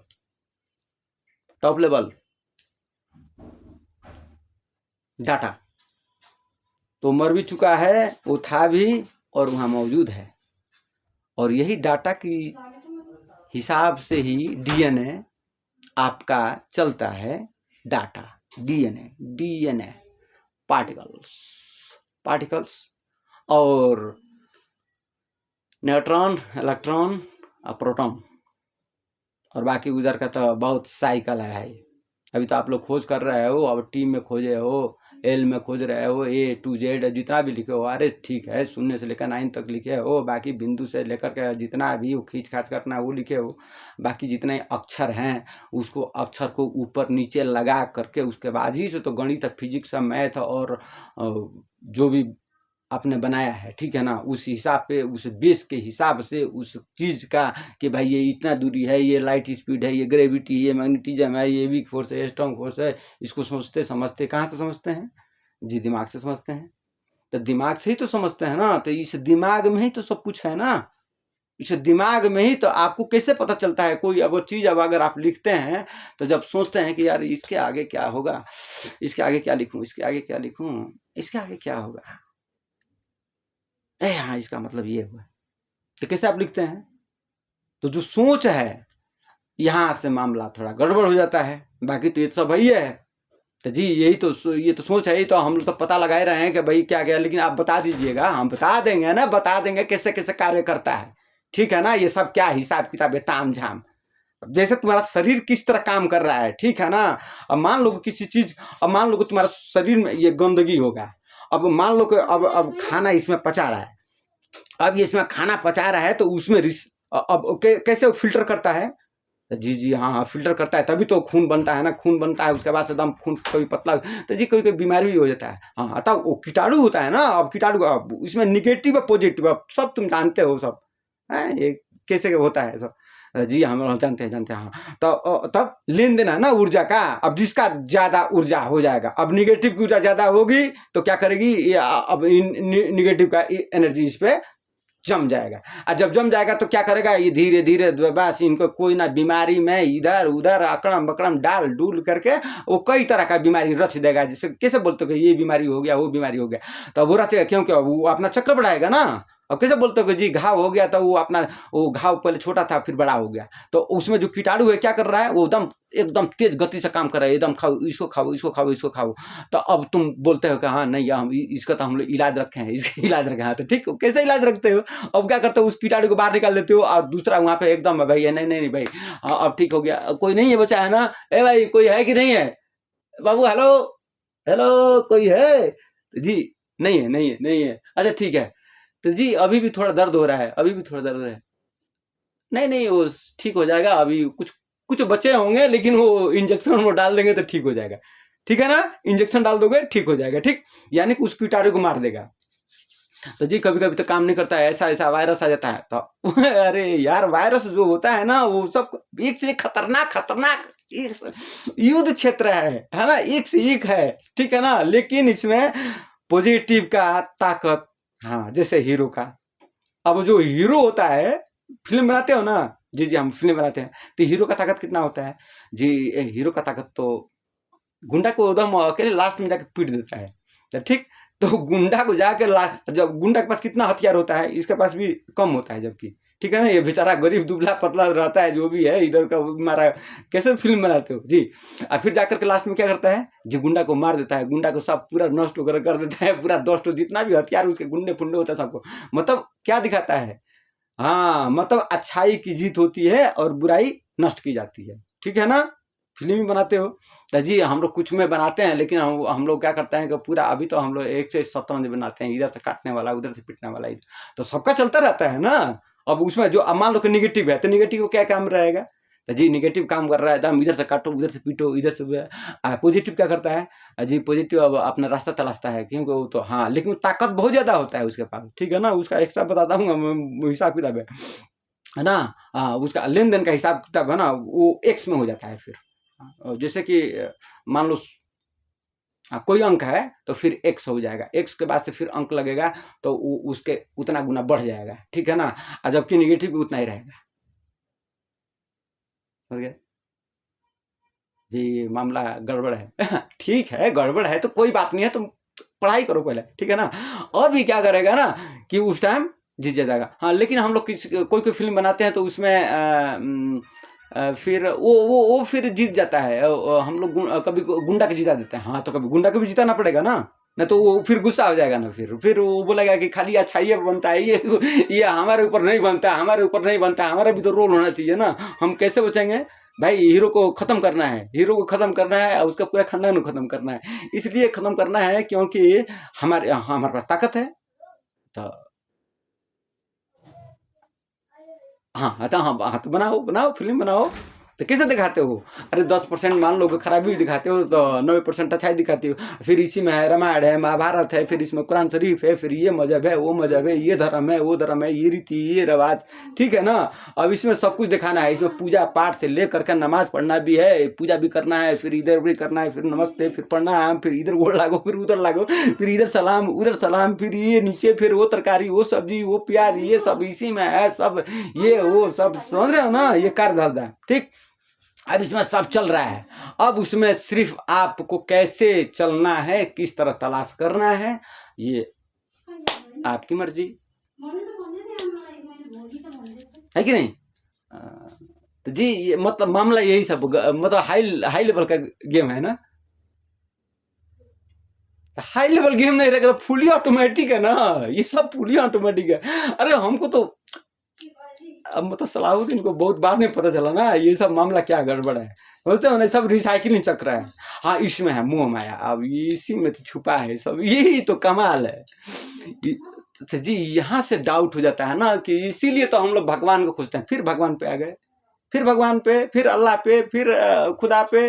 S1: top level data. तो मर भी चुका है, वो था भी और वहां मौजूद है, और यही डाटा की हिसाब से ही डीएनए आपका चलता है। डाटा, डीएनए पार्टिकल्स और न्यूट्रॉन, इलेक्ट्रॉन और प्रोटॉन, और बाकी उधर का तो बहुत साइकिल है भाई। अभी तो आप लोग खोज कर रहे हो, अब टी में खोजे हो, एल में खोज रहे हो, ए टू जेड जितना भी लिखे हो, अरे ठीक है, 0 से लेकर 9 तक लिखे हो, बाकी बिंदु से लेकर के जितना भी वो खींच खाच करना वो लिखे हो, बाकी जितने अक्षर हैं उसको अक्षर को ऊपर नीचे लगा करके उसके बाद ही से तो गणित, फिजिक्स, मैथ और जो भी आपने बनाया है, ठीक है ना, उस हिसाब पे, उस बेस के हिसाब से उस चीज का कि भाई ये इतना दूरी है, ये लाइट स्पीड है, ये ग्रेविटी, ये मैग्नेटिज्म है, ये वीक फोर्स है, ये स्ट्रॉन्ग फोर्स है, इसको सोचते समझते कहाँ से समझते हैं जी? दिमाग से समझते हैं। तो दिमाग से ही तो समझते हैं ना, तो इस दिमाग में ही तो सब कुछ है ना, इस दिमाग में ही तो आपको कैसे पता चलता है कोई अब चीज, अब अगर आप लिखते हैं तो जब सोचते हैं कि यार इसके आगे क्या होगा, इसके आगे क्या लिखूं, इसके आगे क्या लिखूं, इसके आगे क्या होगा, हाँ इसका मतलब ये हुआ, तो कैसे आप लिखते हैं? तो जो सोच है यहां से मामला थोड़ा गड़बड़ हो जाता है, बाकी तो ये तो सब वही है। तो जी यही तो, ये तो सोच है, ही तो हम लोग तो पता लगा ही रहे हैं कि भाई क्या क्या, लेकिन आप बता दीजिएगा, हम बता देंगे ना, बता देंगे कैसे कैसे कार्य करता है, ठीक है ना। ये सब क्या हिसाब किताब है, ताम झाम, जैसे तुम्हारा शरीर किस तरह काम कर रहा है, ठीक है ना। अब मान लो किसी चीज, अब मान लो कि तुम्हारा शरीर में ये गंदगी होगा, अब मान लो कि अब खाना इसमें पचा रहा है, अब ये इसमें खाना पचा रहा है तो उसमें अब कैसे फिल्टर करता है? जी जी हाँ हाँ, फिल्टर करता है, तभी तो खून बनता है ना, खून बनता है उसके बाद से एकदम खून कभी पतला, तो जी कोई कोई बीमारी भी हो जाता है। हाँ तब वो कीटाणु होता है ना, अब कीटाणु अब इसमें निगेटिव है पॉजिटिव है सब तुम जानते हो सब है, ये कैसे होता है सब। जी हम जानते हैं हाँ। तो तब लेन देन है ना ऊर्जा का, अब जिसका ज्यादा ऊर्जा हो जाएगा, अब निगेटिव की ऊर्जा ज्यादा होगी तो क्या करेगी ये, अब निगेटिव का एनर्जी इस पे जम जाएगा, और जब जम जाएगा तो क्या करेगा ये, धीरे धीरे बस इनको कोई ना बीमारी में इधर उधर अकड़म बकड़म डाल डूल करके वो कई तरह का बीमारी रच देगा। जैसे कैसे बोलते हो कि ये बीमारी हो गया, वो बीमारी हो गया, तो वो रचेगा, क्योंकि वो अपना चक्र बढ़ाएगा ना, अब कैसे बोलते हो कि जी घाव हो गया, तो वो अपना वो घाव पहले छोटा था फिर बड़ा हो गया, तो उसमें जो कीटाणु है क्या कर रहा है, वो एकदम तेज गति से काम कर रहा है, एकदम खाओ इसको खाओ इसको खाओ इसको खाओ। तो अब तुम बोलते हो कि हाँ नहीं हम इसका तो हम लोग इलाज रखे हैं, इसका इलाज रखे हैं, तो ठीक कैसे इलाज रखते हो? अब क्या करते हो, उस कीटाणु को बाहर निकाल देते हो और दूसरा वहां पे एकदम भाई नहीं नहीं नहीं भाई हाँ अब ठीक हो गया, कोई नहीं है बचा है ना, ए भाई कोई है कि नहीं है बाबू, हेलो हेलो कोई है जी? नहीं है नहीं है नहीं है, अच्छा ठीक है, तो जी अभी भी थोड़ा दर्द हो रहा है, अभी भी थोड़ा दर्द हो रहा है, नहीं नहीं वो ठीक हो जाएगा, अभी कुछ कुछ बचे होंगे लेकिन वो इंजेक्शन वो डाल देंगे तो ठीक हो जाएगा, ठीक है ना, इंजेक्शन डाल दोगे ठीक हो जाएगा, ठीक, यानी कि उस कीटाणु को मार देगा। तो जी कभी कभी तो काम नहीं करता है, ऐसा ऐसा वायरस आ जाता है तो अरे यार वायरस जो होता है ना वो सब एक से एक खतरनाक खतरनाक युद्ध क्षेत्र है ना, एक से एक है, ठीक है ना, लेकिन इसमें पॉजिटिव का ताकत, हाँ जैसे हीरो का, अब जो हीरो होता है, फिल्म बनाते हो ना, जी जी हम फिल्म बनाते हैं, तो हीरो का ताकत कितना होता है जी? हीरो का ताकत तो गुंडा को एकदम अकेले लास्ट में जाके पीट देता है, तो ठीक, तो गुंडा को जाके जब गुंडा के पास कितना हथियार होता है, इसके पास भी कम होता है, जबकि ठीक है ना, ये बेचारा गरीब दुबला पतला रहता है जो भी है, इधर का मारा, कैसे फिल्म बनाते हो जी? और फिर जाकर के लास्ट में क्या करता है जी, गुंडा को मार देता है, गुंडा को सब पूरा नष्ट कर देता है, पूरा दोस्त जितना भी हथियार उसके गुंडे फुंडे होता है सबको, मतलब क्या दिखाता है, हाँ मतलब अच्छाई की जीत होती है और बुराई नष्ट की जाती है, ठीक है ना, फिल्म ही बनाते हो, तो जी हम लोग कुछ में बनाते हैं, लेकिन हम लोग क्या करते हैं कि पूरा अभी तो हम लोग 157 बनाते हैं, इधर से काटने वाला उधर से पीटने वाला, इधर तो सबका चलता रहता है ना। अब उसमें जो अब मान लो कि निगेटिव है, तो निगेटिव को क्या काम रहेगा, तो जी निगेटिव काम कर रहा है एकदम, इधर से काटो उधर से पीटो इधर से, पॉजिटिव क्या करता है जी, पॉजिटिव अब अपना रास्ता तलाशता है, क्योंकि वो तो हाँ लेकिन ताकत बहुत ज्यादा होता है उसके पास, ठीक है ना, उसका एक्स्ट्रा बताता हूँ हिसाब किताब है ना, उसका लेन देन का हिसाब किताब है ना, वो एक्स में हो जाता है फिर, जैसे कि मान लो कोई अंक है तो फिर एक्स हो जाएगा, एक्स के बाद से फिर अंक लगेगा तो उसके उतना गुना बढ़ जाएगा, ठीक है ना, और जबकि निगेटिव भी उतना ही रहेगा, समझ गए जी, मामला गड़बड़ है ठीक है गड़बड़ है तो कोई बात नहीं है, तुम पढ़ाई करो पहले, ठीक है ना, और भी क्या करेगा ना कि उस टाइम जीत जाएगा, हाँ लेकिन हम लोग कोई कोई फिल्म बनाते हैं तो उसमें फिर वो फिर जीत जाता है, हम लोग कभी गुंडा के जिता देते हैं, हाँ तो कभी गुंडा को भी जिताना पड़ेगा ना, नहीं तो वो फिर गुस्सा हो जाएगा ना, फिर वो बोलेगा कि खाली अच्छाई बनता है ये हमारे ऊपर नहीं बनता, हमारे ऊपर नहीं बनता, हमारा भी तो रोल होना चाहिए ना, हम कैसे बचेंगे भाई, हीरो को खत्म करना है, हीरो को खत्म करना है और उसका पूरा खानदान को खत्म करना है, इसलिए खत्म करना है क्योंकि हमारे पास ताकत है, तो हाँ तो हाँ तो बनाओ बनाओ फिल्म बनाओ, तो कैसे दिखाते हो, अरे 10% मान लो खराबी भी दिखाते हो तो 90% अच्छाई दिखाती हो, फिर इसी में है रामायण है महाभारत है, फिर इसमें कुरान शरीफ है, फिर ये मजहब है वो मजहब है, ये धर्म है वो धर्म है, ये रीति ये रिवाज, ठीक है ना, अब इसमें सब कुछ दिखाना है, इसमें पूजा पाठ से लेकर के नमाज पढ़ना भी है, पूजा भी करना है, फिर इधर भी करना है, फिर नमस्ते फिर प्रणाम, फिर इधर गोड़ लागो फिर उधर लागो, फिर इधर सलाम उधर सलाम, फिर ये नीचे फिर वो तरकारी वो सब्जी वो प्याज ये सब इसी में है सब, ये वो सब समझ रहे हो ना, ये कार्य धंधा, ठीक, अब इसमें सब चल रहा है, अब उसमें सिर्फ आपको कैसे चलना है, किस तरह तलाश करना है, ये आपकी मर्जी है कि नहीं, तो जी ये मतलब मामला यही सब मतलब हाई लेवल का गेम है ना, हाई लेवल गेम नहीं रहेगा तो फुली ऑटोमेटिक है ना, ये सब फुली ऑटोमेटिक है, अरे हमको तो अब मतलब सलाहुद्दीन को बहुत बाद में पता चला ना ये सब मामला क्या गड़बड़ है, बोलते हो ना सब रिसाइकिलिंग चक्र है, हाँ इसमें है मोह माया, अब इसी में तो छुपा है सब, यही तो कमाल है, तो जी यहाँ से डाउट हो जाता है ना कि इसीलिए तो हम लोग भगवान को खोजते हैं, फिर भगवान पे आ गए, फिर भगवान पे फिर अल्लाह पे फिर खुदा पे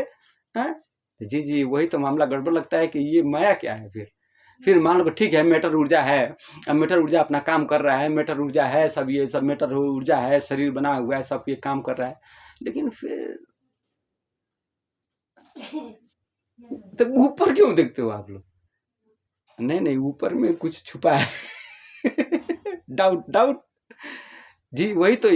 S1: है, जी जी वही तो मामला गड़बड़ लगता है कि ये माया क्या है, फिर मान लो ठीक है मैटर ऊर्जा है, अब मैटर ऊर्जा अपना काम कर रहा है, मैटर ऊर्जा है सब, ये सब मैटर ऊर्जा है, शरीर बना हुआ है सब ये काम कर रहा है, लेकिन फिर तो ऊपर क्यों देखते हो आप लोग, नहीं नहीं ऊपर में कुछ छुपा है डाउट डाउट जी वही तो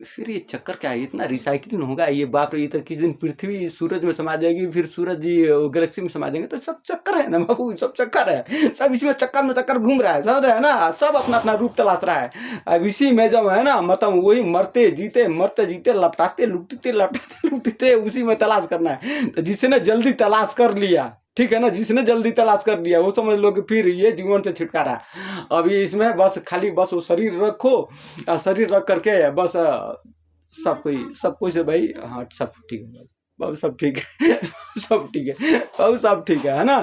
S1: फिर ये चक्कर क्या है, इतना रिसाइकलिंग होगा, ये बाप रे, ये तो किसी दिन पृथ्वी सूरज में समा जाएगी, फिर सूरज जी गैलेक्सी में समा जाएंगे, तो सब चक्कर है ना बाबू, सब चक्कर है, सब इसमें चक्कर में चक्कर घूम रहा है, सब है ना, सब अपना अपना रूप तलाश रहा है। अब इसी में जब है ना, मतलब वही मरते जीते लपटाते लुटते उसी में तलाश करना है। तो जिसने जल्दी तलाश कर लिया, ठीक है ना, जिसने जल्दी तलाश कर लिया वो समझ लो कि फिर ये जीवन से छुटकारा। अभी इसमें बस खाली बस वो शरीर रखो, और शरीर रख करके बस सब कोई से भाई, हाँ सब ठीक है बाबू, सब ठीक है सब ठीक है बाबू, सब ठीक है ना,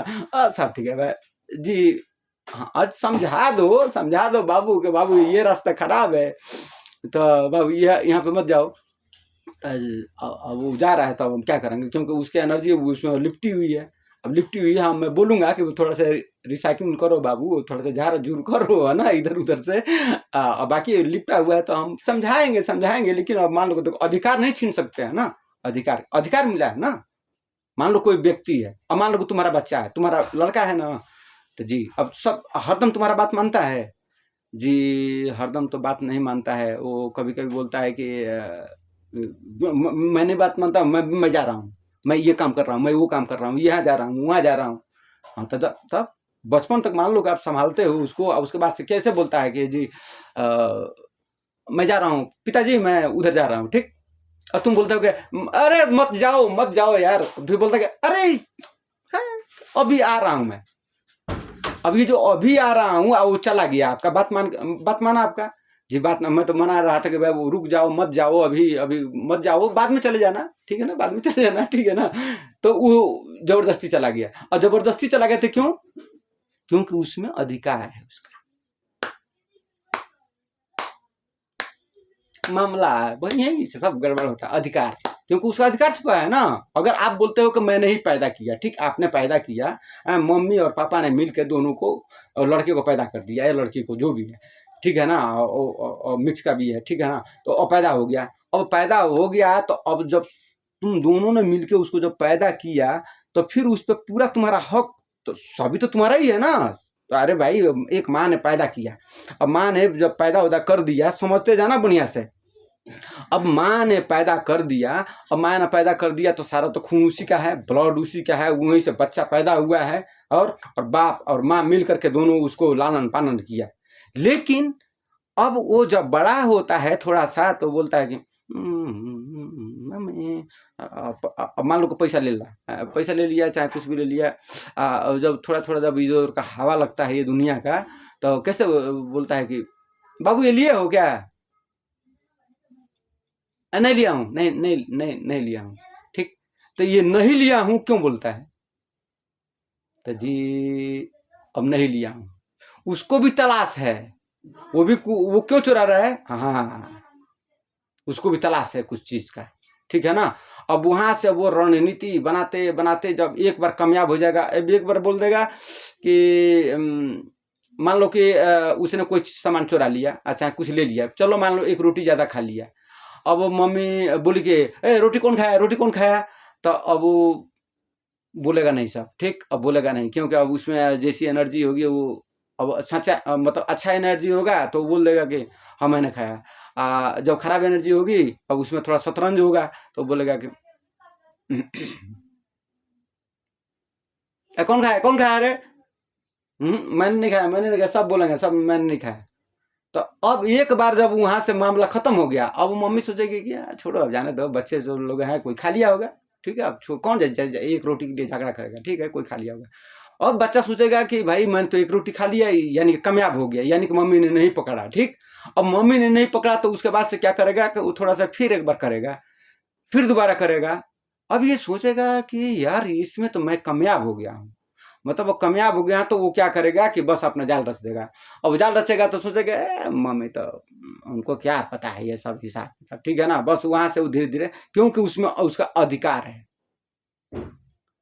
S1: सब ठीक है भाई जी। हाँ, आज समझा दो बाबू के, बाबू ये रास्ता खराब है, तो बाबू ये यहाँ पे मत जाओ। अब वो जा रहा है तो अब हम क्या करेंगे, क्योंकि उसकी एनर्जी उसमें लिपटी हुई है। अब लिपटी हुई है, हाँ मैं बोलूंगा कि थोड़ा सा रिसाइकिल करो बाबू, थोड़ा सा झाड़ झूर करो, है ना, इधर उधर से। बाकी लिपटा हुआ है तो हम समझाएंगे, लेकिन अब मान लो, देखो अधिकार नहीं छीन सकते हैं ना, अधिकार मिला है ना। मान लो कोई व्यक्ति है, अब मान लो तुम्हारा बच्चा है, तुम्हारा लड़का है ना, तो जी अब सब हरदम तुम्हारा बात मानता है जी, हरदम तो बात नहीं मानता है, वो कभी कभी बोलता है कि मैंने बात मानता हूँ, मैं जा रहा हूँ, मैं ये काम कर रहा हूँ, मैं वो काम कर रहा हूँ, यहाँ जा रहा हूँ, वहाँ जा रहा हूँ। हाँ, तब बचपन तक मान लो कि आप संभालते हो उसको, अब उसके बाद से कैसे बोलता है कि जी मैं जा रहा हूँ पिताजी, मैं उधर जा रहा हूँ, ठीक। और तुम बोलते हो कि अरे मत जाओ यार, फिर बोलता है अरे अभी आ रहा हूँ मैं, अब ये जो अभी आ रहा हूँ वो चला गया, आपका बात माना आपका जी, बात मैं तो मना रहा था कि भाई वो रुक जाओ, मत जाओ, अभी मत जाओ, बाद में चले जाना, ठीक है ना, बाद में चले जाना, ठीक है ना। तो वो जबरदस्ती चला गया, और जबरदस्ती चला गया तो क्यों, क्योंकि उसमें अधिकार है उसका, मामला है वही है, इससे सब गड़बड़ होता है, अधिकार, क्योंकि उसका अधिकार छुपा है ना। अगर आप बोलते हो कि मैंने ही पैदा किया, ठीक, आपने पैदा किया, मम्मी और पापा ने मिलकर दोनों को, लड़के को पैदा कर दिया या लड़की को, जो भी है, ठीक है ना, और मिक्स का भी है, ठीक है ना, तो अब पैदा हो गया, तो अब जब तुम दोनों ने मिलकर उसको जब पैदा किया, तो फिर उस पर पूरा तुम्हारा हक, तो सभी तो तुम्हारा ही है ना। तो अरे भाई, एक माँ ने पैदा किया, अब माँ ने जब पैदा कर दिया, समझते जाना बढ़िया से, अब माँ ने पैदा कर दिया, अब माँ ने पैदा कर दिया तो सारा तो खून उसी का है, ब्लड उसी का है, वहीं से बच्चा पैदा हुआ है, और बाप और माँ मिल करके दोनों उसको लालन पालन किया। लेकिन अब वो जब बड़ा होता है थोड़ा सा, तो बोलता है कि मम्मी, अब मान लो को पैसा ले लिया, चाहे कुछ भी ले लिया, जब थोड़ा जब इधर का हवा लगता है ये दुनिया का, तो कैसे बोलता है कि बाबू ये लिए हो क्या, नहीं लिया हूँ, नहीं लिया हूँ, ठीक। तो ये नहीं लिया हूँ क्यों बोलता है, तो जी अब नहीं लिया हूँ, उसको भी तलाश है, वो क्यों चुरा रहा है, हाँ, उसको भी तलाश है कुछ चीज का, ठीक है ना। अब वहां से वो रणनीति बनाते बनाते जब एक बार कामयाब हो जाएगा, अब एक बार बोल देगा कि मान लो कि उसने कोई सामान चुरा लिया, अच्छा कुछ ले लिया, चलो मान लो एक रोटी ज्यादा खा लिया, अब मम्मी बोली कि रोटी कौन खाया, तो अब वो बोलेगा नहीं सब, ठीक, अब बोलेगा नहीं, क्योंकि अब उसमें जैसी एनर्जी होगी वो, अब सच्चा मतलब अच्छा एनर्जी होगा तो बोल देगा कि हाँ मैंने खाया, जब खराब एनर्जी होगी, अब उसमें थोड़ा शतरंज होगा, तो बोलेगा कि कौन खाया रे, मैंने नहीं खाया, सब बोलेंगे, सब मैंने नहीं खाया। तो अब एक बार जब वहां से मामला खत्म हो गया, अब मम्मी सोचेगी कि छोड़ो, अब जाने दो, बच्चे जो लोग हैं कोई खा लिया होगा, ठीक है, अब कौन एक रोटी के लिए झगड़ा करेगा, ठीक है, कोई खा लिया होगा। अब बच्चा सोचेगा कि भाई मैंने तो एक रोटी खा लिया, यानी कि कामयाब हो गया, यानी कि मम्मी ने नहीं पकड़ा, ठीक। अब मम्मी ने नहीं पकड़ा तो उसके बाद से क्या करेगा कि वो थोड़ा सा फिर एक बार करेगा, फिर दोबारा करेगा। अब ये सोचेगा कि यार इसमें तो मैं कामयाब हो गया हूँ, मतलब वो कामयाब हो गया, तो वो क्या करेगा कि बस अपना जाल रच देगा। अब जाल रचेगा तो सोचेगा मम्मी तो, उनको क्या पता है ये सब हिसाब किताब, ठीक है ना, बस वहां से वो धीरे धीरे, क्योंकि उसमें उसका अधिकार है।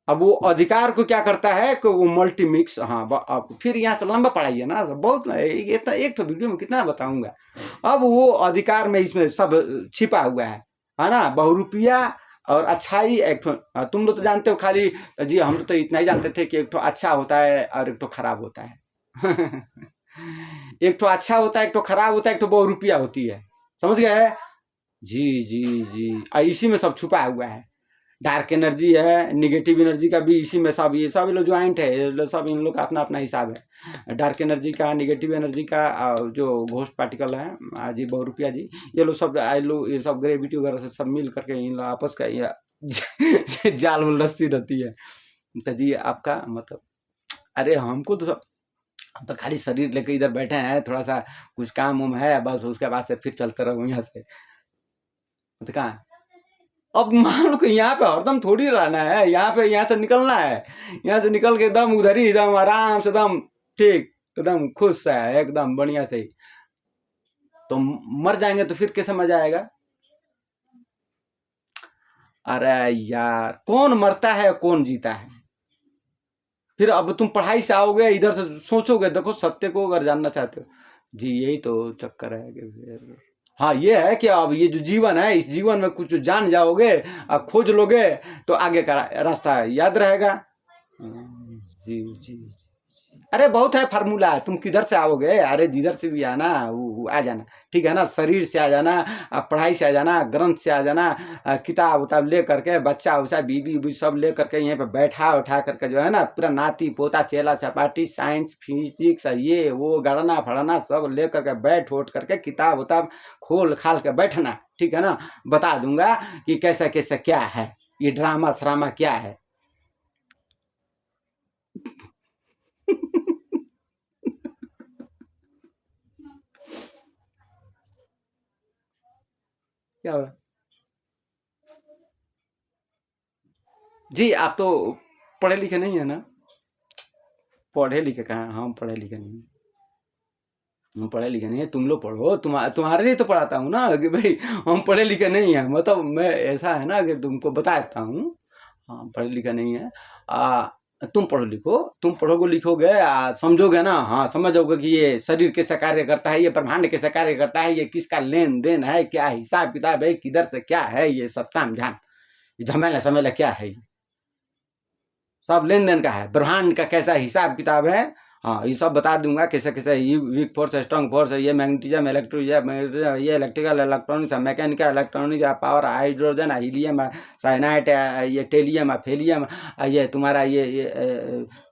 S1: अब वो अधिकार को क्या करता है कि वो मल्टी मिक्स, हाँ अब फिर यहाँ से लंबा पढ़ाई है ना, बहुत इतना एक तो वीडियो में कितना बताऊंगा। अब वो अधिकार में इसमें सब छिपा हुआ है ना, बहुरूपिया और अच्छाई एक ठो, तुम लोग तो जानते हो खाली, जी हम तो इतना ही जानते थे कि एक ठो अच्छा होता है और एक ठो खराब होता है एक ठो अच्छा होता है, एक ठो खराब होता है, एक ठो बहुरूपिया होती है, समझ गए जी जी जी, इसी में सब छुपा हुआ है। डार्क एनर्जी है, निगेटिव एनर्जी का भी इसी में सब, ये सब लोग ज्वाइंट है, ये लोग सब, इन लोग का अपना अपना हिसाब है। डार्क एनर्जी का, निगेटिव एनर्जी का, जो घोस्ट पार्टिकल है जी बहुरूपिया जी, ये लोग सब लोग, ये सब ग्रेविटी वगैरह से सब मिल करके इन लोग आपस का ये जाल में लस्ती रहती है। तो जी आपका मतलब, अरे हमको तो सब, हम तो खाली शरीर लेके इधर बैठे हैं, थोड़ा सा कुछ काम उम है बस, उसके बाद से फिर चलते रहो यहाँ से। तो कहाँ, अब मान लो कि यहाँ पे हरदम थोड़ी रहना है, यहाँ पे, यहाँ से निकलना है, यहाँ से निकल के एकदम उधर ही एकदम आराम से एकदम ठीक, एकदम खुश है, एकदम बढ़िया से। तो मर जाएंगे तो फिर कैसे मजा आएगा? अरे यार, कौन मरता है कौन जीता है? फिर अब तुम पढ़ाई से आओगे, इधर से सोचोगे, देखो सत्य को अगर जानना चाहते हो जी, यही तो चक्कर है कि फिर, हाँ ये है कि अब ये जो जीवन है, इस जीवन में कुछ जान जाओगे, खोज लोगे, तो आगे का रास्ता याद रहेगा। जी जी, अरे बहुत है फार्मूला, तुम किधर से आओगे? अरे जिधर से भी आना वो आ जाना, ठीक है ना, शरीर से आ जाना, पढ़ाई से आ जाना, ग्रंथ से आ जाना, किताब उताब ले करके, बच्चा उच्चा बीबी उबी सब ले करके यहीं पे बैठा उठा करके जो है ना, पूरा नाती पोता चेला चपाटी साइंस फिजिक्स ये वो गणना फड़ना सब ले करके बैठ उठ करके किताब उताब खोल खाल के बैठना, ठीक है ना, बता दूंगा कि कैसे कैसे क्या है, ये ड्रामा श्रामा क्या है। क्या हुआ? जी आप तो पढ़े लिखे नहीं है ना? पढ़े लिखे कहाँ, हम पढ़े लिखे नहीं, हम पढ़े लिखे नहीं है, तुम लोग पढ़ो, तुम्हारे लिए तो पढ़ाता हूँ ना कि भाई हम पढ़े लिखे नहीं है, मतलब मैं ऐसा है ना कि तुमको बता देता हूँ। हाँ पढ़े लिखे नहीं है, तुम पढ़ो लिखो, तुम पढ़ोगे लिखोगे, समझोगे ना, हाँ समझोगे कि ये शरीर कैसे कार्य करता है, ये ब्रह्मांड कैसे कार्य करता है, ये किसका लेन देन है, क्या हिसाब किताब है, किधर से क्या है, ये सब ताम झाम झमेला समेला क्या है, सब लेन देन का है, ब्रह्मांड का कैसा हिसाब किताब है, हाँ ये सब बता दूंगा, कैसे कैसे ये वीक फोर्स है, स्ट्रॉन्ग फोर्स है, ये मैग्नेटिज्म इलेक्ट्रिज्म, ये इलेक्ट्रिकल इलेक्ट्रॉनिक्स है, मैकेनिकल इलेक्ट्रॉनिक्स है, पावर हाइड्रोजन है, हीलियम है, साइनाइट है, ये टेलियम है, फेलियम, ये तुम्हारा ये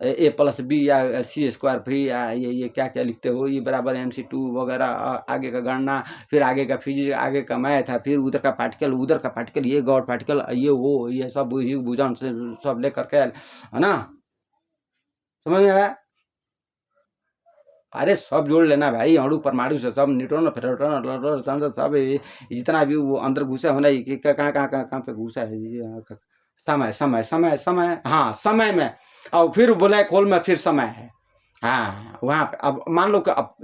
S1: ए प्लस बी या सी स्क्वायर फ्री, ये क्या क्या लिखते हो, ये बराबर MC2 वगैरह, आगे का गणना, फिर आगे का फिजिक्स, आगे का मैथ है, फिर उधर का पार्टिकल, उधर का पार्टिकल, ये गॉड पार्टिकल, ये वो, ये सब बुझान से सब ले करके है ना, समझ में आया? अरे सब जोड़ लेना भाई, अणु परमाणु से सब, न्यूट्रॉन प्रोटॉन सब, जितना भी वो अंदर घुसा होना, कहाँ कहाँ कहाँ कहाँ पे घुसा है जी, समय समय समय समय, हाँ समय में, और फिर ब्लैक होल में फिर समय है, हाँ वहां पे अब मान लो कि अब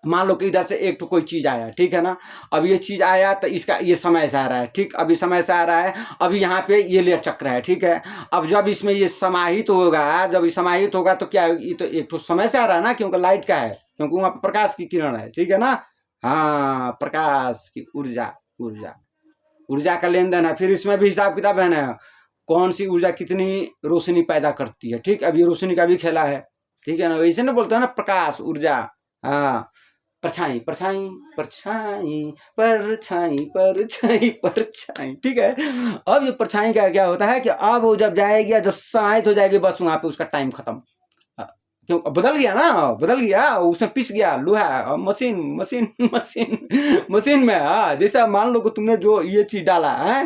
S1: मान लो कि इधर से एक तो कोई चीज आया, ठीक है ना, अब ये चीज आया तो इसका ये समय से आ रहा है, ठीक, अभी समय से आ रहा है, अभी यहाँ पे ये लेयर चक्र है, ठीक है, अब जब इसमें ये समाहित तो होगा, जब ये समाहित होगा तो क्या, ये तो एक तो समय से आ रहा है ना, क्योंकि लाइट का है, क्योंकि वहां पर प्रकाश की किरण है, ठीक है ना, हाँ प्रकाश की ऊर्जा, ऊर्जा ऊर्जा का लेन देन है, फिर इसमें भी हिसाब किताब है ना, कौन सी ऊर्जा कितनी रोशनी पैदा करती है, ठीक, अब ये रोशनी का भी खेला है, ठीक है ना, वैसे ना बोलते हैं ना प्रकाश ऊर्जा, हाँ परछाई परछाई परछाई परछाई परछाई परछाई, ठीक है, अब ये परछाई का क्या होता है कि अब वो जब जाएगी, जब समाहित हो जाएगी, बस वहां पे उसका टाइम खत्म, क्यों बदल गया ना, बदल गया, उसमें पिस गया लोहा, मशीन मशीन मशीन मशीन में, हाँ जैसा मान लो कि तुमने जो ये चीज डाला है,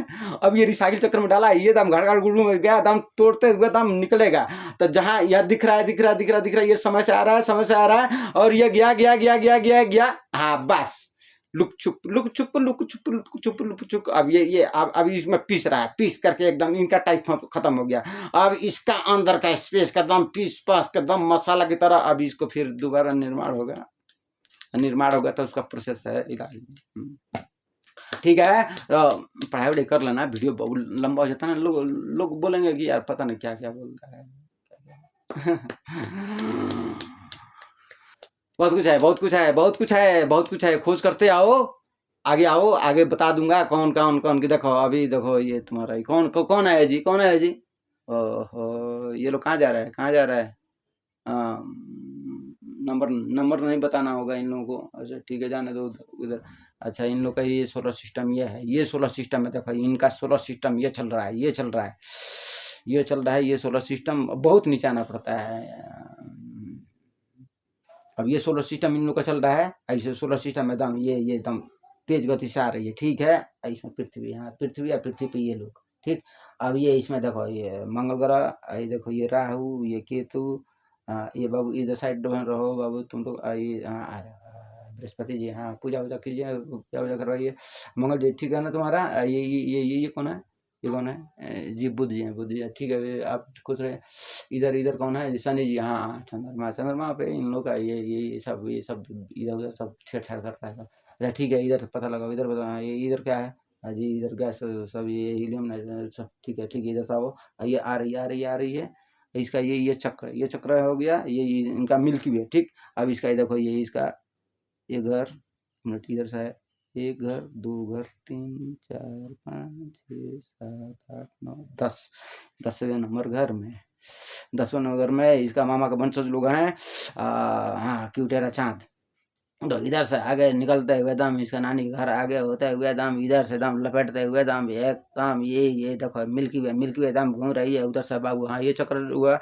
S1: अब ये रिसाइकिल चक्र में डाला, ये दम घड़ घड़ गुड़ में गया, दम तोड़ते हुए दम निकलेगा, तो जहां यह दिख रहा है दिख रहा है दिख रहा है दिख रहा है, ये समय से आ रहा है, समय से आ रहा है, और ये गया गया गया गया गया गया, हाँ बस लुक छुप लुक छुप लुक छुप लुक छुप लुक छुप, अब ये अब इसमें पीस रहा है, पीस करके एकदम इनका टाइप खत्म हो गया, अब इसका अंदर का स्पेस का दम पीस पास का दम मसाला की तरह, अब इसको फिर दोबारा निर्माण होगा, निर्माण होगा तो उसका प्रोसेस है इलाज। ठीक है, तो पढ़ाई वढ़ाई कर लेना, वीडियो बहुत लंबा हो जाता है ना, लोग बोलेंगे कि यार पता नहीं क्या क्या बोलता है। बहुत कुछ है, बहुत कुछ है, बहुत कुछ है, बहुत कुछ है, खोज करते आओ, आगे आओ, आगे बता दूंगा कौन कौन कौन की, देखो अभी देखो ये तुम्हारा कौन है जी, कौन है जी, ओहो ये लोग कहाँ जा रहा है, कहाँ जा रहा है, नंबर नंबर नहीं बताना होगा इन लोगों को, अच्छा ठीक है जाने दो उधर, अच्छा इन लोग का ये सोलर सिस्टम ये है, ये सोलर सिस्टम है, देखो इनका सोलर सिस्टम ये चल रहा है, ये चल रहा है, ये चल रहा है, ये सोलर सिस्टम बहुत नीचे आना पड़ता है। अब ये सोलर सिस्टम इन लोग का चल रहा है, ऐसे सोलर सिस्टम एकदम ये एकदम तेज गति से आ रही है, ठीक है। इसमें पृथ्वी, हाँ पृथ्वी या पृथ्वी पे ये लोग, ठीक। अब ये इसमें देखो ये मंगल ग्रह, ये देखो ये राहु, ये केतु, ये बाबू इधर साइड रहो बाबू तुम लोग, ये बृहस्पति जी, हाँ पूजा वूजा कीजिए, पूजा वूजा करवाइए। मंगल जी ठीक है ना तुम्हारा, ये कौन है, ये कौन है जी, बुध जी हैं, बुध जी ठीक है। आप खुश रहे। इधर इधर कौन है, शनि जी, हाँ हाँ चंद्रमा, चंद्रमा पे इन लोग का ये सब इधर उधर सब छेड़छाड़ करता है सब। अच्छा ठीक है, इधर पता लगाओ, इधर बताओ ये इधर क्या है। हाँ जी इधर गैस सब ये हीलियम नाइट्रोजन सब ठीक है, ठीक है इधर से आओ। ये आ रही आ रही आ रही है इसका ये चक्र, ये चक्र हो गया, ये इनका मिल्की वे, ठीक। अब इसका ये देखो ये इसका ये घर, मिनट इधर से है, एक घर, दो घर, 3 4 5 6 7 8 9 10, 10वें नंबर घर में, 10वें नंबर में इसका मामा का वंशज लोग हैं। हाँ क्यूटेरा चांद, तो इधर से आगे निकलते हुए दम इसका नानी घर आगे होते हुए दम इधर से दम लपेटते हुए दम एकदम ये देखो मिल्की वे दम घूम रही है उधर से बाबू। हाँ ये चक्र हुआ,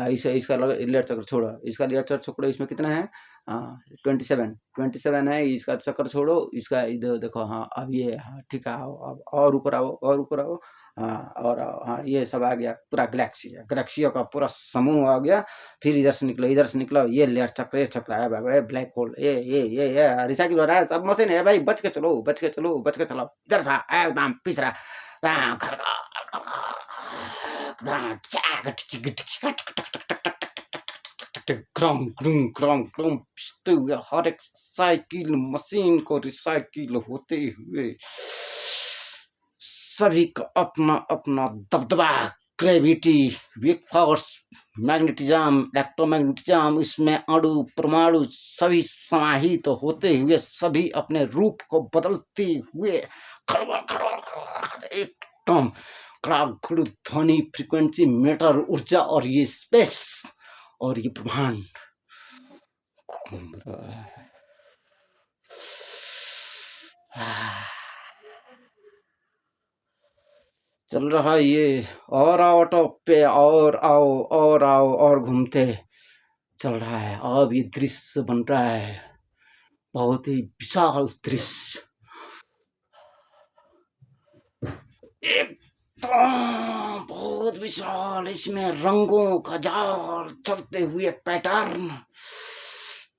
S1: इसे इसका लेट चक्र छोड़ो, इसका लेट चक्र छोड़ो, इसमें कितना है 27 है, इसका चक्कर छोड़ो, इसका इधर देखो। हाँ अब ये, हाँ ठीक है, आओ अब और ऊपर आओ, और ऊपर आओ। हाँ और हाँ ये सब आ गया, पूरा गैलेक्सिया का पूरा समूह आ गया। फिर इधर से निकलो, ये लेयर चक्र, ये चक्र है भाई, ब्लैक होल, ये रिसाइकिल हो रहा है, सब मशीन है भाई, बच के चलो, बच के चलो, बच के चलो, इधर से एकदम पिछड़ा घर का हर एक साइकिल मशीन को रिसाइकिल होते हुए सभी का अपना अपना दबदबा, gravity, weak force, magnetism, electromagnetism, इसमें अणु परमाणु सभी समाहित तो होते हुए सभी अपने रूप को बदलते हुए एकदम ध्वनि, फ्रीक्वेंसी, मैटर, ऊर्जा और ये स्पेस और ये ब्रह्मांड घूम रहा है। चल रहा ये, और आओ टॉप पे, और आओ और आओ और घूमते चल रहा है। अब ये दृश्य बन रहा है, बहुत ही विशाल दृश्य, एकदम बहुत विशाल। इसमें रंगों का जाल चलते हुए पैटर्न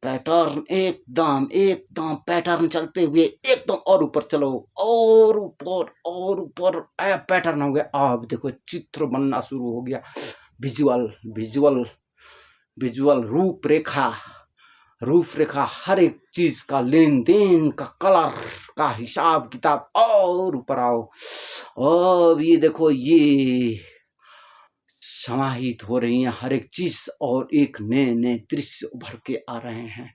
S1: एकदम एकदम पैटर्न चलते हुए एकदम और ऊपर चलो, और ऊपर पैटर्न हो गया। अब देखो चित्र बनना शुरू हो गया, विजुअल रूपरेखा हर एक चीज का, लेन देन का, कलर का हिसाब किताब। और ऊपर आओ, अब ये देखो ये समाहित हो रही है हर एक चीज, और एक नए नए दृश्य उभर के आ रहे हैं,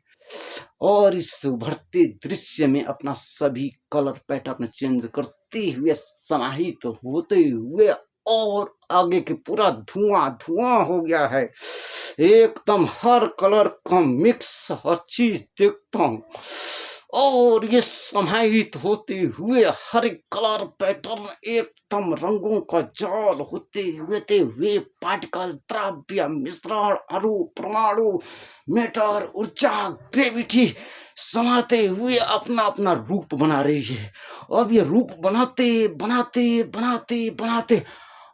S1: और इस उभरते दृश्य में अपना सभी कलर पैटर्न चेंज करते हुए, समाहित होते हुए, और आगे के पूरा धुआं हो गया है एकदम, हर कलर का मिक्स, हर चीज देखता हूँ, और ये समाहित होते हुए हर एक कलर पैटर्न एकदम रंगों का जाल होते हुए पार्टिकल, द्रव्य, मिश्रण, अणु, परमाणु, मैटर, ऊर्जा, ग्रेविटी समाते हुए अपना अपना रूप बना रही है। अब ये रूप बनाते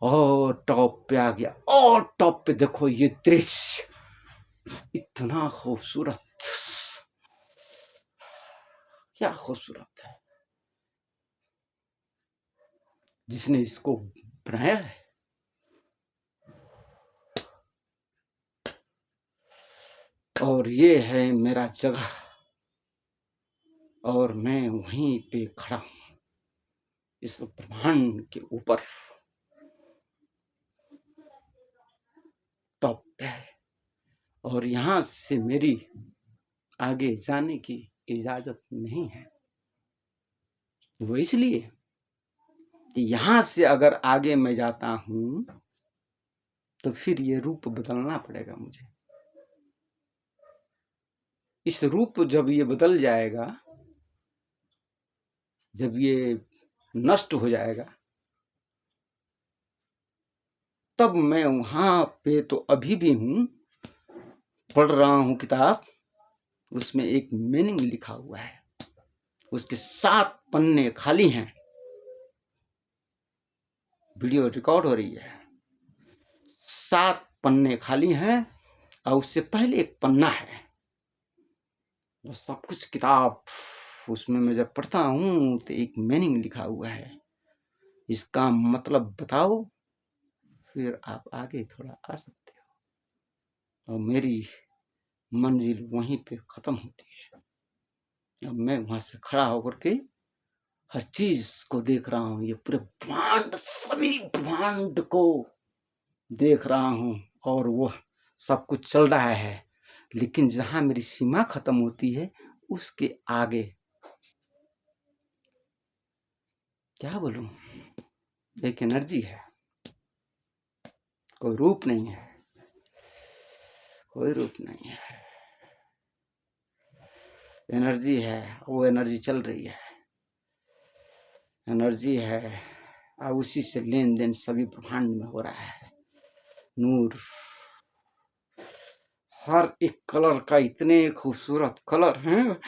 S1: और टॉप पे आ गया, और टॉप पे देखो ये दृश्य इतना खूबसूरत, क्या खूबसूरत है, जिसने इसको बनाया है। और ये है मेरा जगह, और मैं वहीं पे खड़ा हूं इस ब्रह्मांड के ऊपर, टॉप पे, और यहां से मेरी आगे जाने की इजाजत नहीं है। वो इसलिए कि यहां से अगर आगे मैं जाता हूं तो फिर ये रूप बदलना पड़ेगा मुझे। इस रूप जब ये बदल जाएगा जब ये नष्ट हो जाएगा तब मैं वहां पे तो अभी भी हूं, पढ़ रहा हूं किताब, उसमें एक मीनिंग लिखा हुआ है, उसके 7 पन्ने खाली हैं, वीडियो रिकॉर्ड हो रही है, 7 पन्ने खाली हैं और उससे पहले एक पन्ना है, वो सब कुछ किताब उसमें मैं जब पढ़ता हूं तो एक मीनिंग लिखा हुआ है, इसका मतलब बताओ, फिर आप आगे थोड़ा आ सकते हो। और मेरी मंजिल वहीं पे खत्म होती है। अब मैं वहां से खड़ा होकर के हर चीज को देख रहा हूं, ये पूरे ब्रह्मांड, सभी ब्रह्मांड को देख रहा हूं और वो सब कुछ चल रहा है, लेकिन जहां मेरी सीमा खत्म होती है उसके आगे क्या बोलूं, एक एनर्जी है, कोई रूप नहीं है, कोई रूप नहीं है, एनर्जी है, वो एनर्जी चल रही है, एनर्जी है और उसी से लेन देन सभी ब्रह्मांड में हो रहा है। नूर, हर एक कलर का इतने खूबसूरत कलर हैं,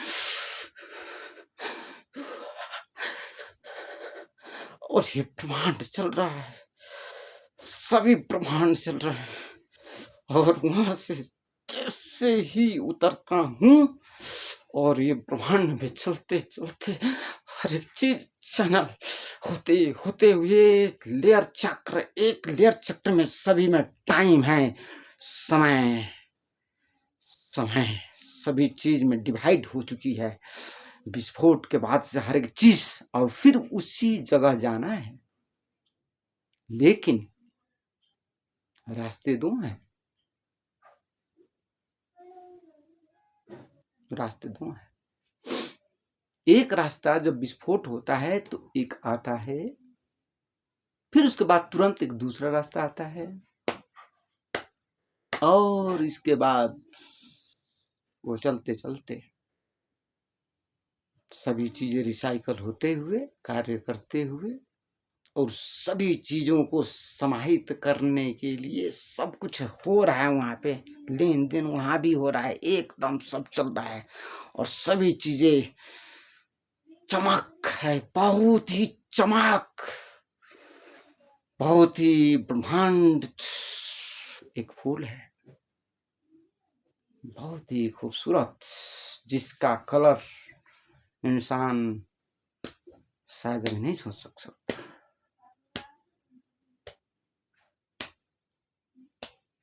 S1: और ये ब्रह्मांड चल रहा है, सभी ब्रह्मांड चल रहे हैं, और वहां से जैसे ही उतरता हूं और ये ब्रह्मांड में चलते चलते हर एक चीज चैनल होते होते हुए लेयर चक्र, एक लेयर चक्र में सभी में टाइम है, समय समय सभी चीज में डिवाइड हो चुकी है, विस्फोट के बाद से हर एक चीज, और फिर उसी जगह जाना है, लेकिन रास्ते दो हैं, रास्ते दो हैं। एक रास्ता जब विस्फोट होता है तो एक आता है, फिर उसके बाद तुरंत एक दूसरा रास्ता आता है, और इसके बाद वो चलते चलते सभी चीजें रिसाइकल होते हुए, कार्य करते हुए, और सभी चीजों को समाहित करने के लिए सब कुछ हो रहा है वहां पे, लेन देन वहां भी हो रहा है, एकदम सब चल रहा है, और सभी चीजें चमक है, बहुत ही चमक, बहुत ही ब्रह्मांड एक फूल है, बहुत ही खूबसूरत, जिसका कलर इंसान शायद नहीं सोच सकता।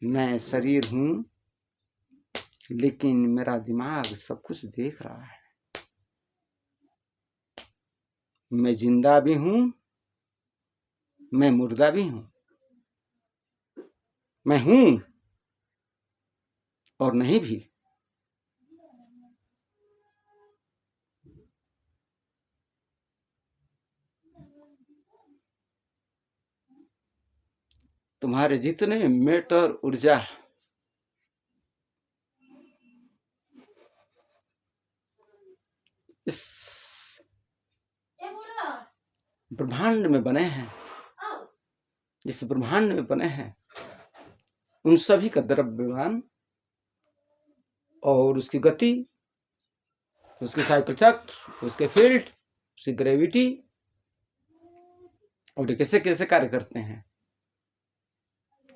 S1: मैं शरीर हूं, लेकिन मेरा दिमाग सब कुछ देख रहा है, मैं जिंदा भी हूं, मैं मुर्दा भी हूं, मैं हूं और नहीं भी। तुम्हारे जितने मैटर ऊर्जा इस ब्रह्मांड में बने हैं, इस ब्रह्मांड में बने हैं, उन सभी का द्रव्यमान और उसकी गति, उसके साइकिल चक्र, उसके फील्ड, उसकी ग्रेविटी, और ये कैसे कैसे कार्य करते हैं,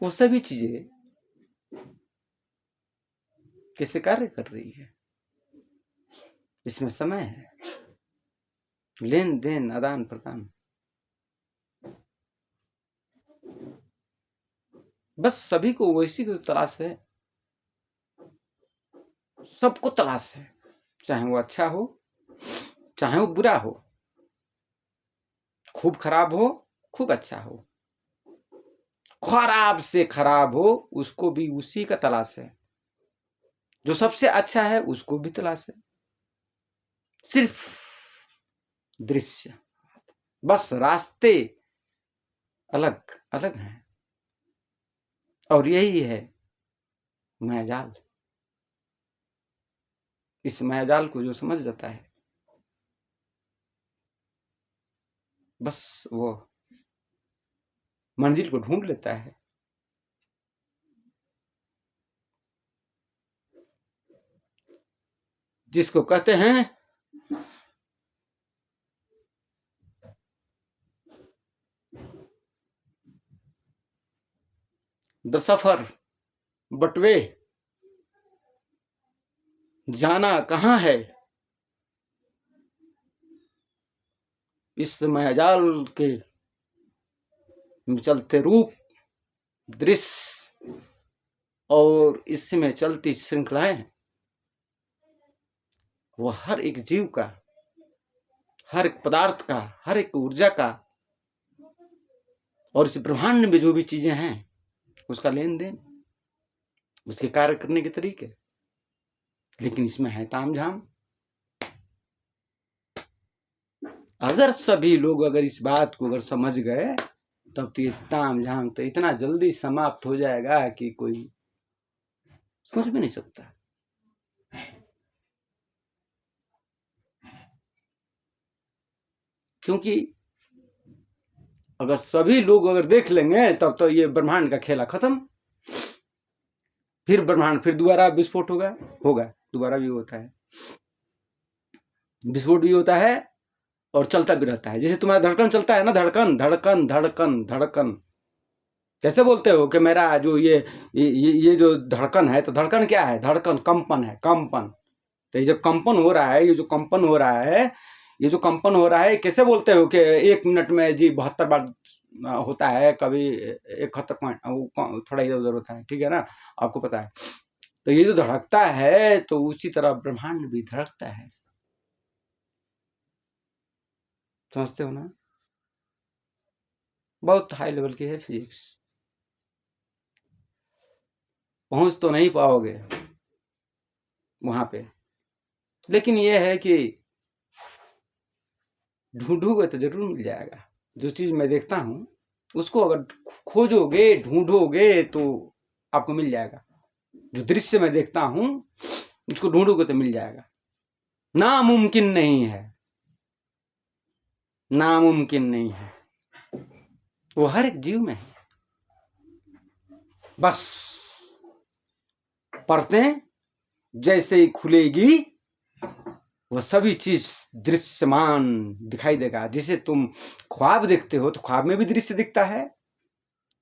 S1: वो सभी चीजें कैसे कार्य कर रही है, इसमें समय है, लेन देन, आदान प्रदान, बस सभी को वैसी की तलाश है, सबको तलाश है, चाहे वो अच्छा हो, चाहे वो बुरा हो, खूब खराब हो, खूब अच्छा हो, खराब से खराब हो, उसको भी उसी का तलाश है, जो सबसे अच्छा है उसको भी तलाश है, सिर्फ दृश्य, बस रास्ते अलग अलग हैं, और यही है मायाजाल। इस मायाजाल को जो समझ जाता है बस वो मंजिल को ढूंढ लेता है। जिसको कहते हैं द सफर, बट वे जाना कहाँ है। इस मायाजाल के चलते रूप, दृश्य और इसमें चलती श्रृंखलाएं, वो हर एक जीव का, हर एक पदार्थ का, हर एक ऊर्जा का और इस ब्रह्मांड में जो भी चीजें हैं उसका लेन देन, उसके कार्य करने के तरीके। लेकिन इसमें है तामझाम। अगर सभी लोग अगर इस बात को अगर समझ गए तब तो ये तामझाम तो इतना जल्दी समाप्त हो जाएगा कि कोई सोच भी नहीं सकता। क्योंकि अगर सभी लोग अगर देख लेंगे तब तो ये ब्रह्मांड का खेला खत्म। फिर ब्रह्मांड फिर दोबारा विस्फोट होगा दोबारा भी होता है, विस्फोट भी होता है और चलता भी रहता है। जैसे तुम्हारा धड़कन चलता है ना, धड़कन धड़कन धड़कन धड़कन, कैसे बोलते हो कि मेरा जो ये जो धड़कन है, तो धड़कन क्या है? धड़कन कंपन है, कंपन। तो ये जो कंपन हो रहा है, ये जो कंपन हो रहा है, ये जो कंपन हो रहा है, कैसे बोलते हो कि 1 मिनट में जी 72 बार होता है, कभी 71 पॉइंट थोड़ा इधर उधर होता है, ठीक है ना, आपको पता है। तो ये जो धड़कता है तो उसी तरह ब्रह्मांड भी धड़कता है। समझते हो ना? बहुत हाई लेवल की है फिजिक्स, पहुंच तो नहीं पाओगे वहां पे, लेकिन ये है कि ढूंढोगे तो जरूर मिल जाएगा। जो चीज मैं देखता हूं उसको अगर खोजोगे, ढूंढोगे तो आपको मिल जाएगा। जो दृश्य मैं देखता हूं उसको ढूंढोगे तो मिल जाएगा। नामुमकिन नहीं है, नामुमकिन नहीं है, वो हर एक जीव में है। बस परतें जैसे ही खुलेगी वह सभी चीज दृश्यमान दिखाई देगा। जैसे तुम ख्वाब देखते हो तो ख्वाब में भी दृश्य दिखता है,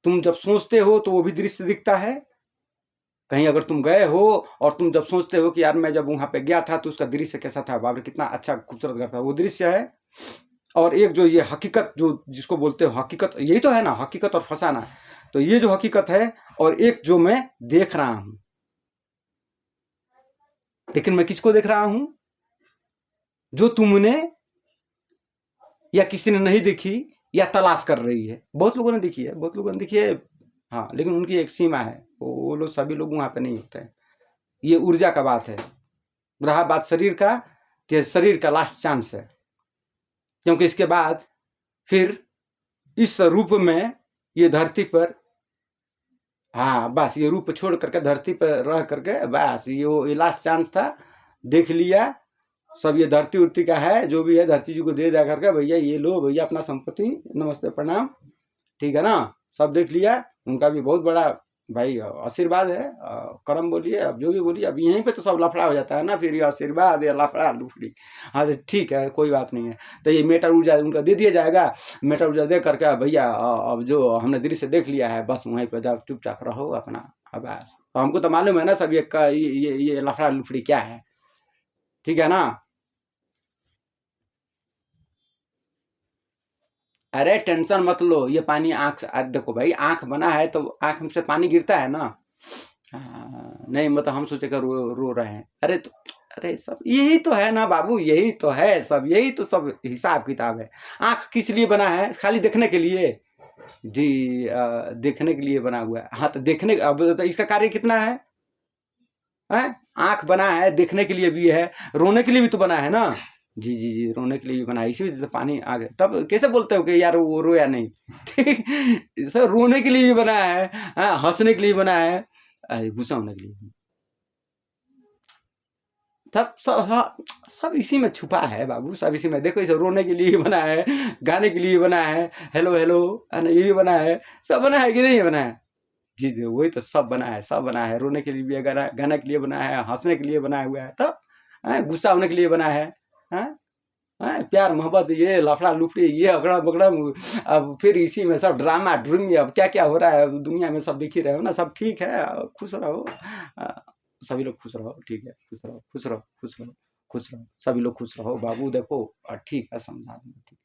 S1: तुम जब सोचते हो तो वो भी दृश्य दिखता है। कहीं अगर तुम गए हो और तुम जब सोचते हो कि यार मैं जब वहां पे गया था तो उसका दृश्य कैसा था, बाप रे कितना अच्छा खूबसूरत घर था, वो दृश्य है। और एक जो ये हकीकत, जो जिसको बोलते हो हकीकत, यही तो है ना, हकीकत और फसाना। तो ये जो हकीकत है और एक जो मैं देख रहा हूं, लेकिन मैं किसको देख रहा हूं? जो तुमने या किसी ने नहीं देखी या तलाश कर रही है। बहुत लोगों ने देखी है, बहुत लोगों ने देखी है, हाँ, लेकिन उनकी एक सीमा है, वो लोग सभी लोग वहां पे नहीं होते हैं। ये ऊर्जा का बात है। रहा बात शरीर का, कि शरीर का लास्ट चांस है, क्योंकि इसके बाद फिर इस रूप में ये धरती पर, हाँ बस ये रूप छोड़ करके धरती पर रह करके बस ये लास्ट चांस था, देख लिया सब, ये धरती उर्ती का है, जो भी है धरती जी को दे दिया करके, भैया ये लो भैया अपना संपत्ति, नमस्ते प्रणाम, ठीक है ना, सब देख लिया। उनका भी बहुत बड़ा भाई आशीर्वाद है, कर्म बोलिए, अब जो भी बोलिए, अब यहीं पे तो सब लफड़ा हो जाता है ना, फिर ये आशीर्वाद या लफड़ा लुफड़ी, हाँ तो ठीक है कोई बात नहीं है। तो ये मेटर ऊर्जा उनका दे दिया जाएगा, मेटर ऊर्जा दे करके भैया अब जो हमने दृश्य देख लिया है बस वहीं पर जाओ चुपचाप रहो अपना, अब बस। तो हमको तो मालूम है ना सब ये लफड़ा लुफड़ी क्या है, ठीक है ना। अरे टेंशन मत लो, ये पानी आंख से, देखो भाई आंख बना है तो आंख से पानी गिरता है ना, नहीं मतलब हम सोचे कर रो रहे हैं, अरे सब यही तो है ना बाबू, यही तो है सब, यही तो सब हिसाब किताब है। आंख किस लिए बना है? खाली देखने के लिए जी, देखने के लिए बना हुआ है। हाँ तो देखने, अब तो इसका कार्य कितना है? आंख बना है देखने के लिए भी है, रोने के लिए भी तो बना है ना। जी जी जी, रोने के लिए भी बना है, इसी वजह से पानी आ गया। तब कैसे बोलते हो कि यार वो रोया नहीं? ठीक सर, रोने के लिए भी बना है, हंसने के लिए बना है, गुस्सा होने के लिए। सब सब हाँ, सब इसी में छुपा है बाबू, सब इसी में। देखो इसे रोने के लिए भी बना है, गाने के लिए बना है, हेलो हेलो है ना, ये भी बना है, सब बना है कि नहीं बना है? जी जी, वही तो, सब बना है, सब बना है। रोने के लिए भी है, गाना गाने के लिए बना है, हंसने के लिए बना हुआ है, तब गुस्सा होने के लिए बना है, हैं? प्यार मोहब्बत, ये लफड़ा लुफड़ी, ये अगड़ा बगड़ा, अब फिर इसी में सब ड्रामा ड्रूमी, अब क्या क्या हो रहा है दुनिया में सब दिख ही रहे हो ना। सब ठीक है, खुश रहो, अ, सभी लोग खुश रहो, ठीक है, खुश रहो खुश रहो खुश रहो खुश रहो, सभी लोग खुश रहो बाबू। देखो ठीक है, समझा दूंगा।